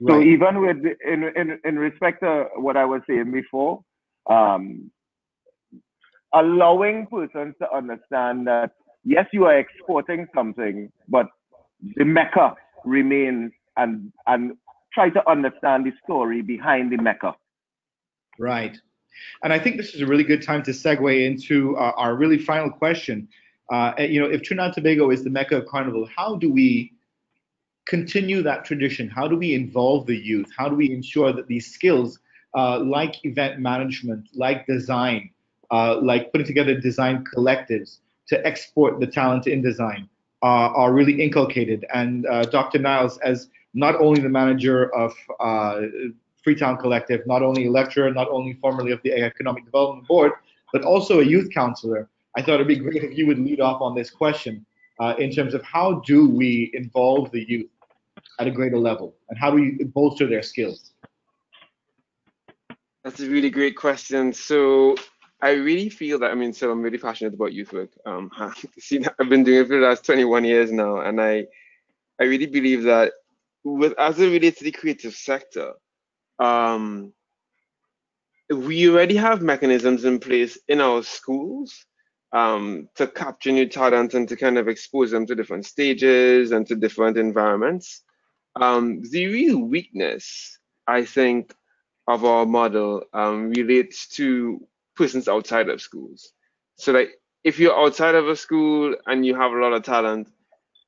Right. So even with in respect to what I was saying before, allowing persons to understand that yes, you are exporting something, but the mecca remains, and try to understand the story behind the mecca. Right. And I think this is a really good time to segue into our really final question. If Trinidad and Tobago is the mecca of Carnival, how do we continue that tradition? How do we involve the youth? How do we ensure that these skills, like event management, like design, like putting together design collectives to export the talent in design, are really inculcated? And Dr. Niles, as not only the manager of Freetown Collective, not only a lecturer, not only formerly of the Economic Development Board, but also a youth counselor, I thought it'd be great if you would lead off on this question in terms of how do we involve the youth at a greater level, and how do we bolster their skills? That's a really great question. So I really feel that, so I'm really passionate about youth work. I've been doing it for the last 21 years now, and I really believe that as it relates to the creative sector, we already have mechanisms in place in our schools to capture new talent and to kind of expose them to different stages and to different environments. The real weakness, I think, of our model relates to persons outside of schools. So like if you're outside of a school and you have a lot of talent,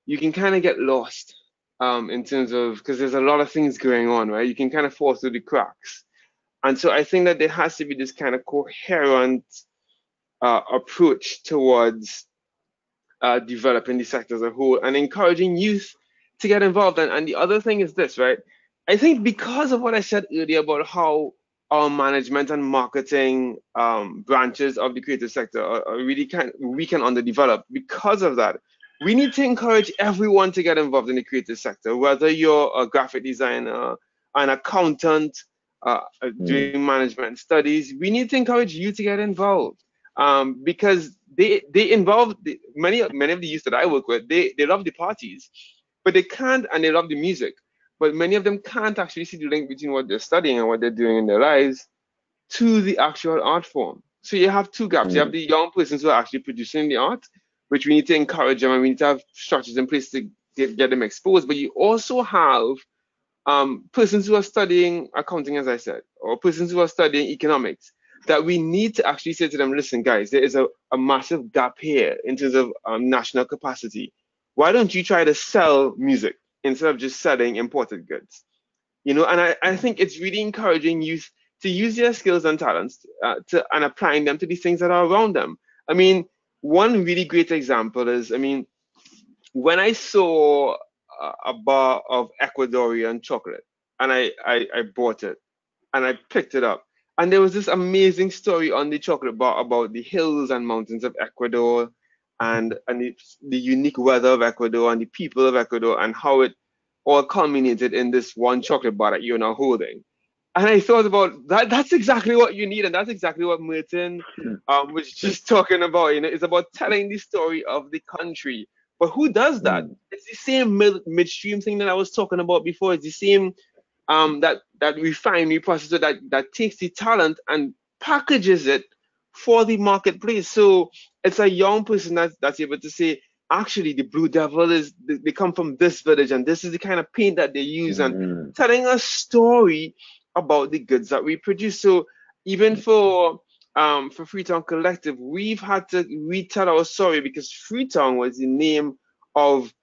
you can kind of get lost in terms of, because there's a lot of things going on, right? You can kind of fall through the cracks. And so I think that there has to be this kind of coherent approach towards developing the sector as a whole and encouraging youth to get involved. And the other thing is this, right? I think because of what I said earlier about how our management and marketing branches of the creative sector are really weak and underdeveloped, because of that, we need to encourage everyone to get involved in the creative sector, whether you're a graphic designer, an accountant, doing management studies. We need to encourage you to get involved because they involve many of the youth that I work with. They love the parties, but they can't, and they love the music, but many of them can't actually see the link between what they're studying and what they're doing in their lives to the actual art form. So you have two gaps. You have the young persons who are actually producing the art, which we need to encourage them, and we need to have structures in place to get them exposed. But you also have persons who are studying accounting, as I said, or persons who are studying economics, that we need to actually say to them, listen, guys, there is a massive gap here in terms of national capacity. Why don't you try to sell music instead of just selling imported goods? And I think it's really encouraging youth to use their skills and talents and applying them to these things that are around them. One really great example is, when I saw a bar of Ecuadorian chocolate, and I bought it, and I picked it up, and there was this amazing story on the chocolate bar about the hills and mountains of Ecuador, and the unique weather of Ecuador, and the people of Ecuador, and how it all culminated in this one chocolate bar that you're now holding. And I thought about that. That's exactly what you need, and that's exactly what Merton was just talking about. It's about telling the story of the country. But who does that? It's the same midstream thing that I was talking about before. It's the same that refinery processor that takes the talent and packages it for the marketplace. So it's a young person that's able to say, actually, the Blue Devil they come from this village, and this is the kind of paint that they use, and telling a story about the goods that we produce. So even for for Freetown Collective, we've had to retell our story because Freetown was the name of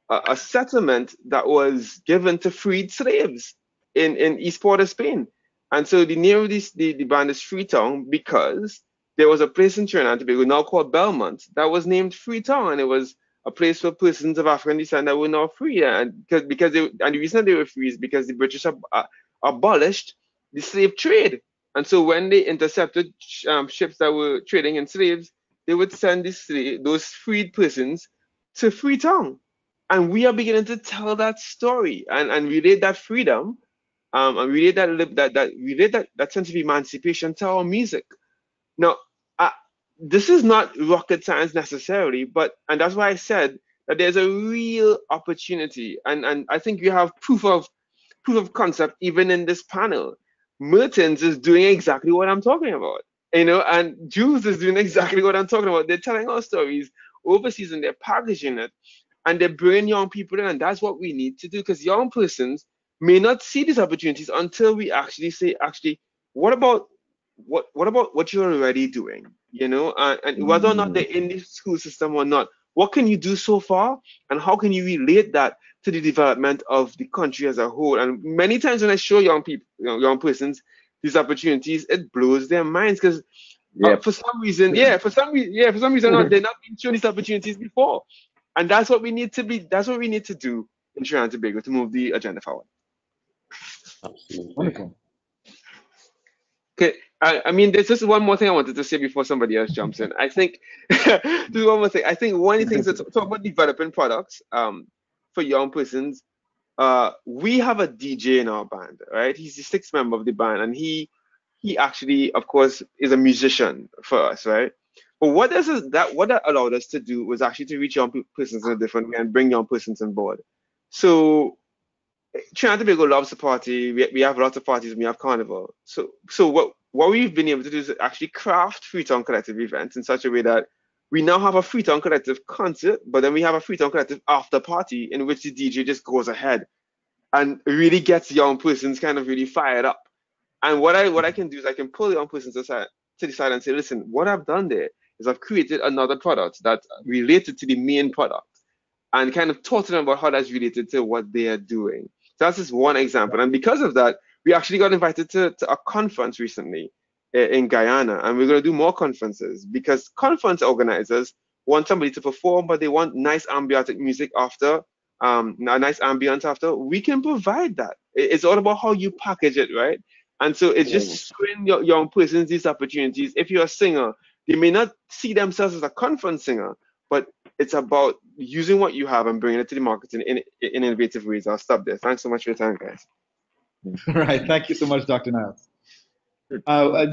a settlement that was given to freed slaves in East Port of Spain. And so the name of the band is Freetown because there was a place in Trinidad and Tobago now called Belmont that was named Freetown, and it was a place for persons of African descent that were now free. And because the reason they were free is because the British abolished the slave trade. And so when they intercepted ships that were trading in slaves, they would send those freed persons to Freetown. And we are beginning to tell that story and relate that freedom, and relate that sense of emancipation to our music. Now, this is not rocket science necessarily, and that's why I said that there's a real opportunity, and I think you have proof of concept even in this panel. Mertens is doing exactly what I'm talking about, and Jules is doing exactly what I'm talking about. They're telling our stories overseas and they're packaging it, and they're bringing young people in, and that's what we need to do, because young persons may not see these opportunities until we actually say, what about what you're already doing, and whether or not they're in the school system or not, what can you do so far, and how can you relate that to the development of the country as a whole? And many times when I show young people, young persons, these opportunities, it blows their minds, because for some reason, they're not being shown these opportunities before, and that's what we need to do in Trinidad and Tobago to move the agenda forward. Absolutely. Wonderful. Okay, I mean, there's just one more thing I wanted to say before somebody else jumps in. I think there's one more thing. I think one of the things that talk about developing products for young persons. We have a DJ in our band, right? He's the sixth member of the band, and he actually, of course, is a musician for us, right? But what that allowed us to do was actually to reach young persons in a different way and bring young persons on board. So Trinidad and Tobago loves to party. We have lots of parties. We have Carnival. So what we've been able to do is actually craft Freetown Collective events in such a way that we now have a Freetown Collective concert, but then we have a Freetown Collective after party in which the DJ just goes ahead and really gets young persons kind of really fired up. And what I can do is I can pull young persons to the side and say, listen, what I've done there is I've created another product that's related to the main product, and kind of taught them about how that's related to what they are doing. So that's just one example. And because of that, we actually got invited to a conference recently in Guyana, and we're going to do more conferences, because conference organizers want somebody to perform, but they want nice ambient music after, a nice ambience after. We can provide that. It's all about how you package it, right? And so it's just showing young persons these opportunities. If you're a singer, they may not see themselves as a conference singer, but it's about using what you have and bringing it to the market in innovative ways. I'll stop there. Thanks so much for your time, guys. All right. Thank you so much, Dr. Niles.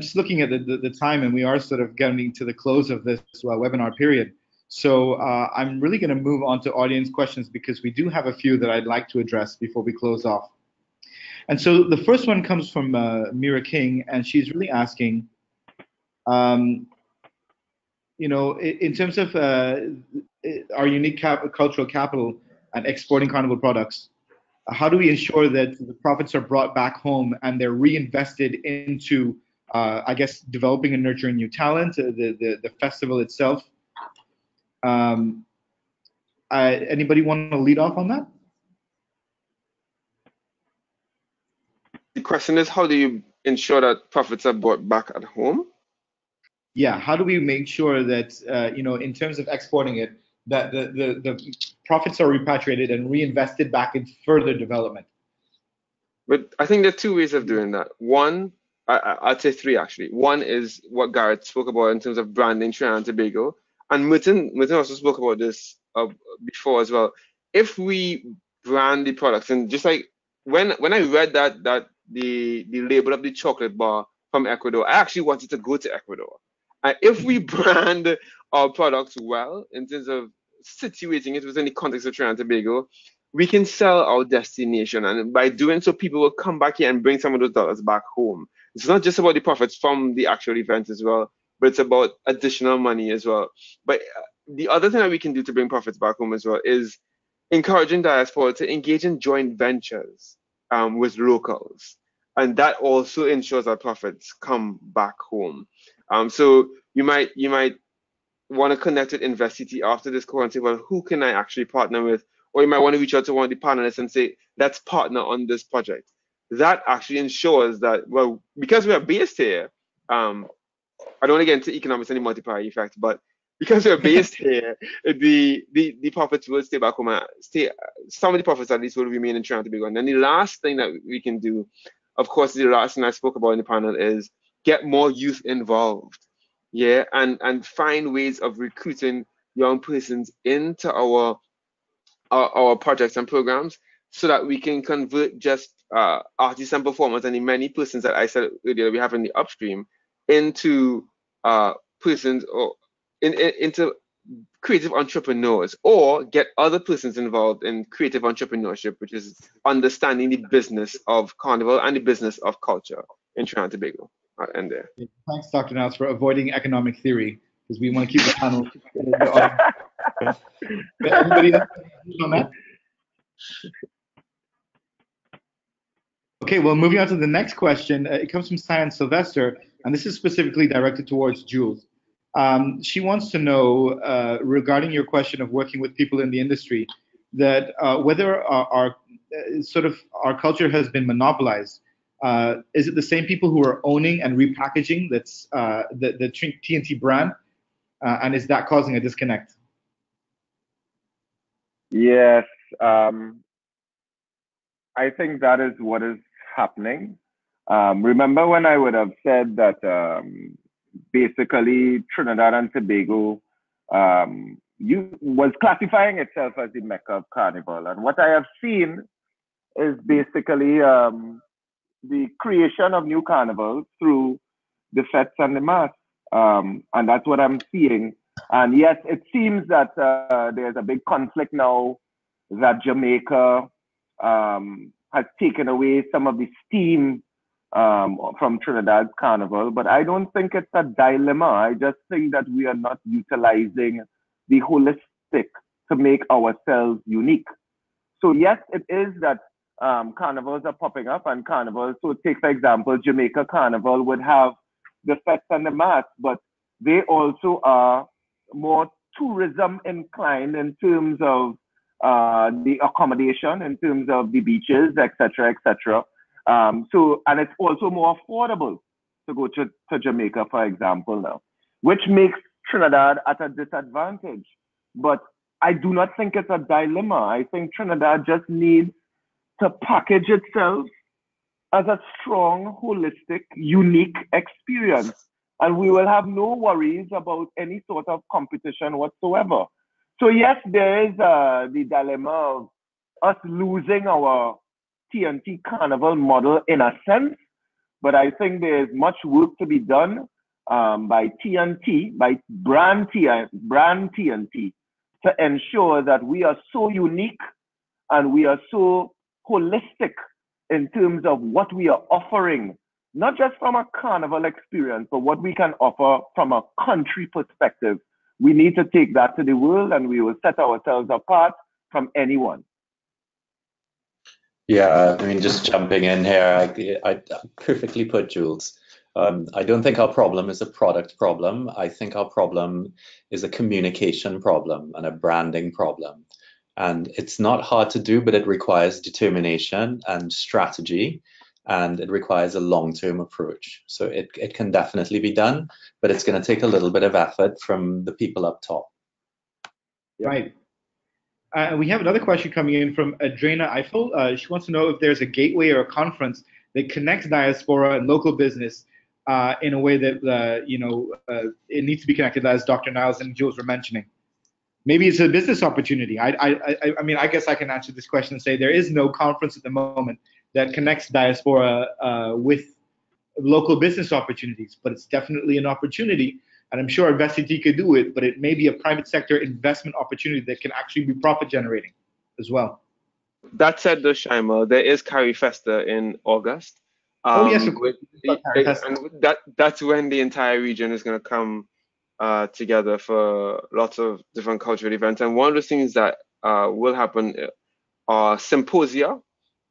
Just looking at the time, and we are sort of getting to the close of this webinar period. So I'm really going to move on to audience questions, because we do have a few that I'd like to address before we close off. And so the first one comes from Mira King, and she's really asking, in terms of our unique cultural capital and exporting Carnival products, how do we ensure that the profits are brought back home and they're reinvested into, I guess, developing and nurturing new talent, the festival itself? Anybody want to lead off on that? The question is, how do you ensure that profits are brought back at home? Yeah, how do we make sure that, in terms of exporting it, that the profits are repatriated and reinvested back in further development? But I think there are two ways of doing that. One, I'd say three actually. One is what Garrett spoke about in terms of branding Trinidad and Tobago, and Merton also spoke about this before as well. If we brand the products, and just like when I read that the label of the chocolate bar from Ecuador, I actually wanted to go to Ecuador. If we brand our products well in terms of situating it within the context of Trinidad and Tobago, we can sell our destination, and by doing so, people will come back here and bring some of those dollars back home. It's not just about the profits from the actual event as well, but it's about additional money as well. But the other thing that we can do to bring profits back home as well is encouraging diaspora to engage in joint ventures with locals, and that also ensures that profits come back home. So you might want to connect with InvesTT after this call and say, well, who can I actually partner with? Or you might want to reach out to one of the panelists and say, let's partner on this project. That actually ensures that, well, because we are based here, I don't want to get into economics and the multiplier effect, but because we're based here, the profits will stay back home. Some of the profits at least will remain in Trinidad and Tobago. And then the last thing that we can do, of course, the last thing I spoke about in the panel is get more youth involved. Yeah, and find ways of recruiting young persons into our projects and programs so that we can convert just artists and performers and the many persons that I said earlier we have in the upstream into persons or into creative entrepreneurs, or get other persons involved in creative entrepreneurship, which is understanding the business of Carnival and the business of culture in Trinidad and Tobago. I'll end there. Thanks, Dr. Niles, for avoiding economic theory, because we want to keep the panel. Anybody else on that? Okay, well, moving on to the next question. It comes from Cyan Sylvester, and this is specifically directed towards Jules. She wants to know, regarding your question of working with people in the industry, that whether our culture has been monopolized. Is it the same people who are owning and repackaging that's the TNT brand, and is that causing a disconnect? Yes, I think that is what is happening. Remember when I would have said that basically Trinidad and Tobago was classifying itself as the Mecca of Carnival, and what I have seen is basically the creation of new carnivals through the fêtes and the mass, and that's what I'm seeing. And yes, it seems that there's a big conflict now that Jamaica has taken away some of the steam from Trinidad's carnival, but I don't think it's a dilemma. I just think that we are not utilizing the holistic to make ourselves unique. So yes, it is that carnivals are popping up, and carnivals, so take for example, Jamaica Carnival would have the fêtes and the mass, but they also are more tourism inclined in terms of the accommodation, in terms of the beaches, etc., etc. So, and it's also more affordable to go to Jamaica, for example, now, which makes Trinidad at a disadvantage. But I do not think it's a dilemma. I think Trinidad just needs to package itself as a strong, holistic, unique experience. And we will have no worries about any sort of competition whatsoever. So yes, there is the dilemma of us losing our TNT Carnival model in a sense, but I think there's much work to be done by TNT, by brand TNT, to ensure that we are so unique and we are so holistic in terms of what we are offering, not just from a carnival experience, but what we can offer from a country perspective. We need to take that to the world, and we will set ourselves apart from anyone. Yeah, I mean, just jumping in here, I perfectly put, Jules. I don't think our problem is a product problem. I think our problem is a communication problem and a branding problem. And it's not hard to do, but it requires determination and strategy, and it requires a long-term approach. So it can definitely be done, but it's going to take a little bit of effort from the people up top. Right. We have another question coming in from Adrena Eiffel. She wants to know if there's a gateway or a conference that connects diaspora and local business in a way that it needs to be connected, as Dr. Niles and Jules were mentioning. Maybe it's a business opportunity. I mean, I guess I can answer this question and say there is no conference at the moment that connects diaspora with local business opportunities, but it's definitely an opportunity. And I'm sure InvesTT could do it, but it may be a private sector investment opportunity that can actually be profit generating as well. That said, though, Shaimal, there is CariFesta in August. Oh yes, of course. And that's when the entire region is going to come together for lots of different cultural events. And one of the things that will happen are symposia.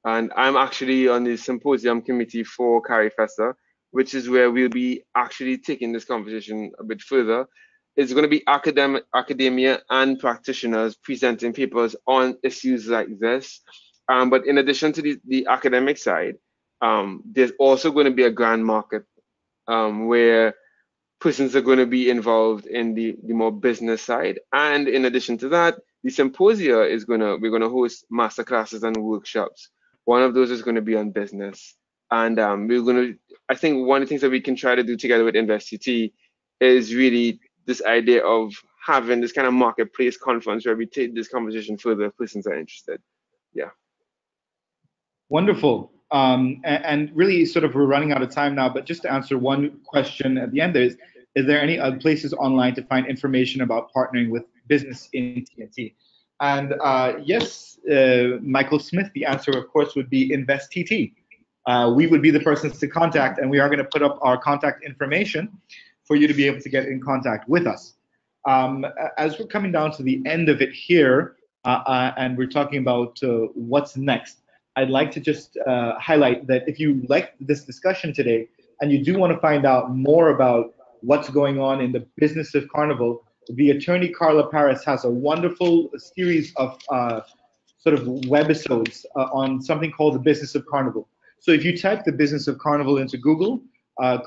And I'm actually on the symposium committee for CariFesta, which is where we'll be actually taking this conversation a bit further. It's going to be academia and practitioners presenting papers on issues like this. But in addition to the academic side, there's also going to be a grand market where persons are going to be involved in the more business side. And in addition to that, the symposia we're going to host master classes and workshops. One of those is going to be on business. And I think one of the things that we can try to do together with InvesTT is really this idea of having this kind of marketplace conference where we take this conversation further if persons are interested. Yeah. Wonderful. And really sort of we're running out of time now, but just to answer one question at the end, is there any places online to find information about partnering with business in TNT? And yes, Michael Smith, the answer of course would be InvesTT. We would be the persons to contact, and we are going to put up our contact information for you to be able to get in contact with us. As we're coming down to the end of it here, and we're talking about what's next, I'd like to just highlight that if you like this discussion today and you do want to find out more about what's going on in the business of Carnival, the attorney Carla Paris has a wonderful series of sort of webisodes on something called the business of Carnival. So if you type the business of Carnival into Google,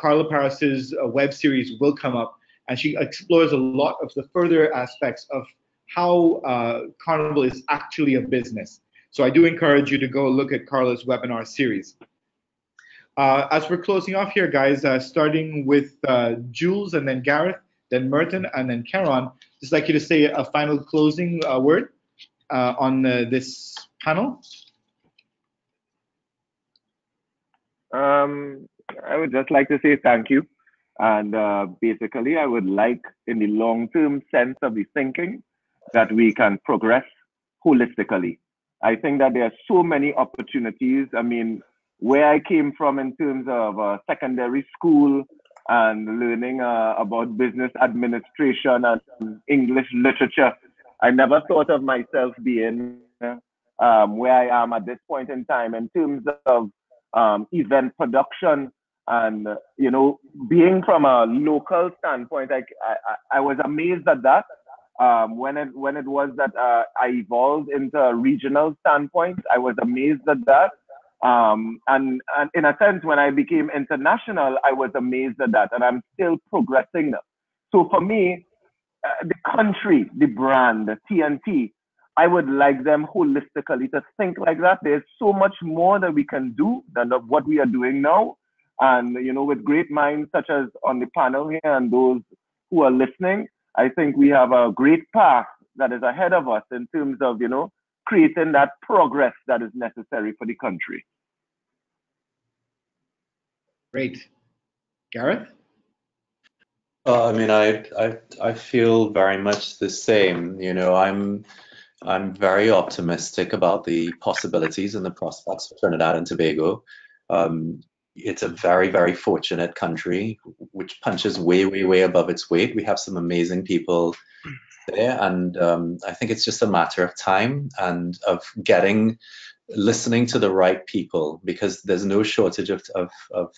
Carla Paris's web series will come up, and she explores a lot of the further aspects of how Carnival is actually a business. So I do encourage you to go look at Carla's webinar series. As we're closing off here, guys, starting with Jules and then Gareth, then Merton, and then Caron, just like you to say a final closing word on this panel. I would just like to say thank you. And basically, I would like, in the long-term sense of the thinking, that we can progress holistically. I think that there are so many opportunities. I mean, where I came from in terms of secondary school and learning about business administration and English literature, I never thought of myself being where I am at this point in time in terms of event production. And, you know, being from a local standpoint, I was amazed at that. When it was that I evolved into a regional standpoint, I was amazed at that. And in a sense, when I became international, I was amazed at that. And I'm still progressing now. So for me, the country, the brand, the TNT, I would like them holistically to think like that. There's so much more that we can do than what we are doing now. And, you know, with great minds such as on the panel here and those who are listening, I think we have a great path that is ahead of us in terms of, you know, creating that progress that is necessary for the country. Great. Gareth? I mean, I feel very much the same. You know, I'm very optimistic about the possibilities and the prospects for Trinidad and Tobago. It's a very, very fortunate country which punches way, way, way above its weight. We have some amazing people there, and I think it's just a matter of time and of listening to the right people, because there's no shortage of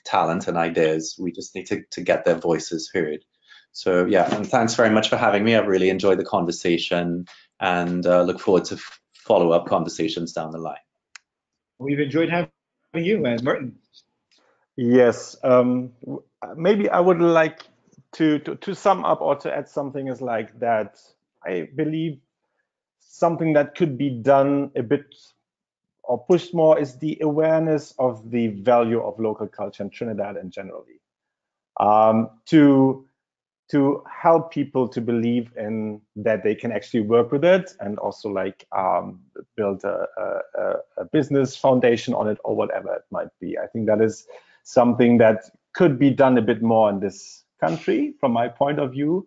talent and ideas. We just need to get their voices heard. So yeah, and thanks very much for having me. I've really enjoyed the conversation, and look forward to follow-up conversations down the line. We've enjoyed having you, and Merton. Yes, maybe I would like to sum up or to add something is like that. I believe something that could be done a bit or pushed more is the awareness of the value of local culture in Trinidad and generally. To help people to believe in that they can actually work with it, and also like build a business foundation on it or whatever it might be. I think that is something that could be done a bit more in this country from my point of view.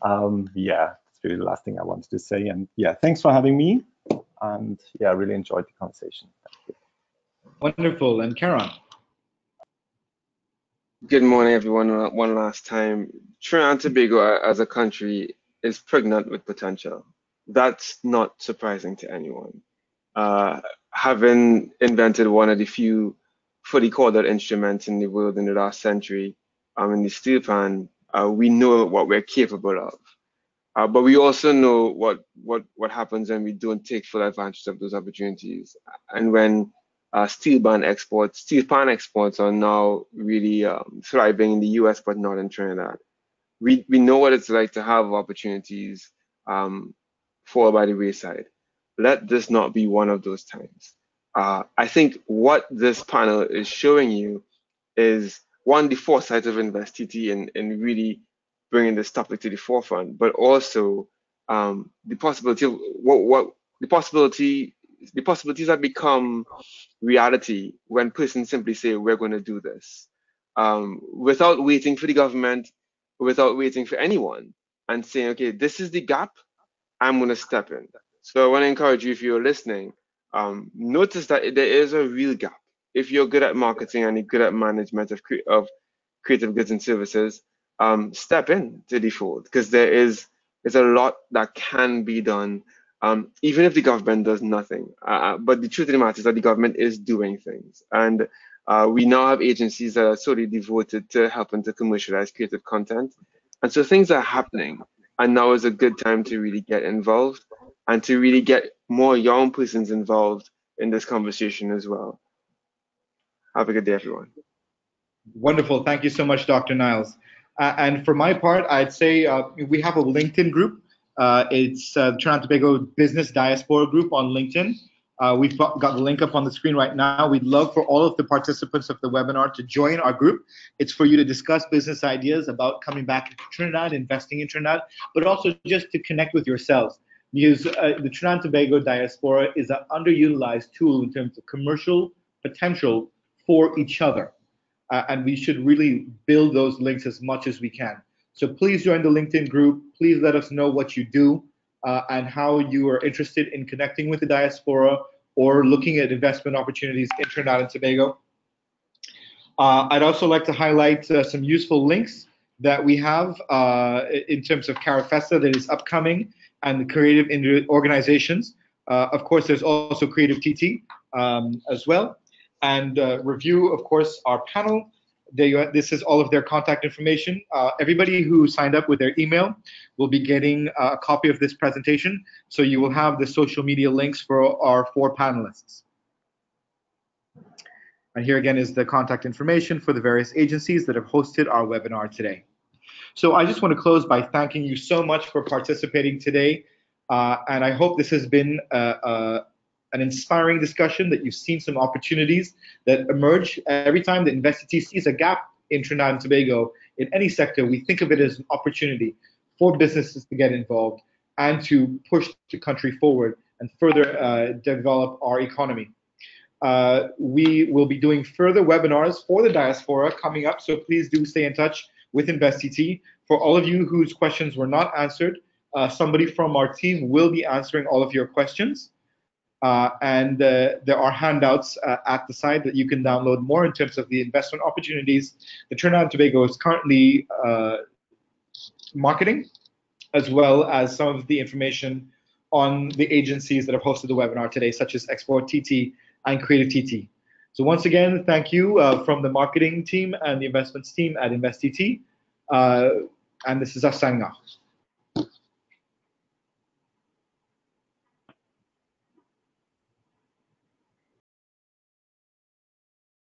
Yeah, that's really the last thing I wanted to say. And yeah, thanks for having me. And yeah, I really enjoyed the conversation. Thank you. Wonderful. And Caron? Good morning, everyone. One last time. Trinidad and Tobago as a country is pregnant with potential. That's not surprising to anyone. Having invented one of the few fully called out instruments in the world in the last century, in the steel pan, we know what we're capable of. But we also know what happens when we don't take full advantage of those opportunities. And when steel pan exports are now really thriving in the US, but not in Trinidad. We know what it's like to have opportunities fall by the wayside. Let this not be one of those times. I think what this panel is showing you is, one, the foresight of InvesTT in really bringing this topic to the forefront, but also the possibility of the possibilities that become reality when persons simply say, we're going to do this, without waiting for the government, without waiting for anyone, and saying, okay, this is the gap, I'm going to step in. So I want to encourage you, if you're listening, notice that there is a real gap. If you're good at marketing and you're good at management of creative goods and services, step in to the fold, because there's a lot that can be done, even if the government does nothing. But the truth of the matter is that the government is doing things. And we now have agencies that are solely devoted to helping to commercialize creative content. And so things are happening. And now is a good time to really get involved and to really get more young persons involved in this conversation as well. Have a good day, everyone. Wonderful. Thank you so much, Dr. Niles. And for my part, I'd say we have a LinkedIn group. It's the Trinidad and Tobago Business Diaspora Group on LinkedIn. We've got the link up on the screen right now. We'd love for all of the participants of the webinar to join our group. It's for you to discuss business ideas about coming back to Trinidad, investing in Trinidad, but also just to connect with yourselves. Because the Trinidad and Tobago diaspora is an underutilized tool in terms of commercial potential for each other. And we should really build those links as much as we can. So please join the LinkedIn group. Please let us know what you do and how you are interested in connecting with the diaspora or looking at investment opportunities in Trinidad and Tobago. I'd also like to highlight some useful links that we have in terms of Carifesta that is upcoming and the creative organizations. Of course, there's also Creative TT as well. And review, of course, our panel. This is all of their contact information. Everybody who signed up with their email will be getting a copy of this presentation. So you will have the social media links for our 4 panelists. And here again is the contact information for the various agencies that have hosted our webinar today. So I just want to close by thanking you so much for participating today. And I hope this has been an inspiring discussion, that you've seen some opportunities that emerge. Every time that InvesTT sees a gap in Trinidad and Tobago in any sector, we think of it as an opportunity for businesses to get involved and to push the country forward and further develop our economy. We will be doing further webinars for the diaspora coming up, so please do stay in touch with InvesTT. For all of you whose questions were not answered, somebody from our team will be answering all of your questions. And there are handouts at the side that you can download more in terms of the investment opportunities that Trinidad and Tobago is currently marketing, as well as some of the information on the agencies that have hosted the webinar today, such as Export TT and Creative TT. So once again, thank you from the marketing team and the investments team at InvesTT. And this is us signing off.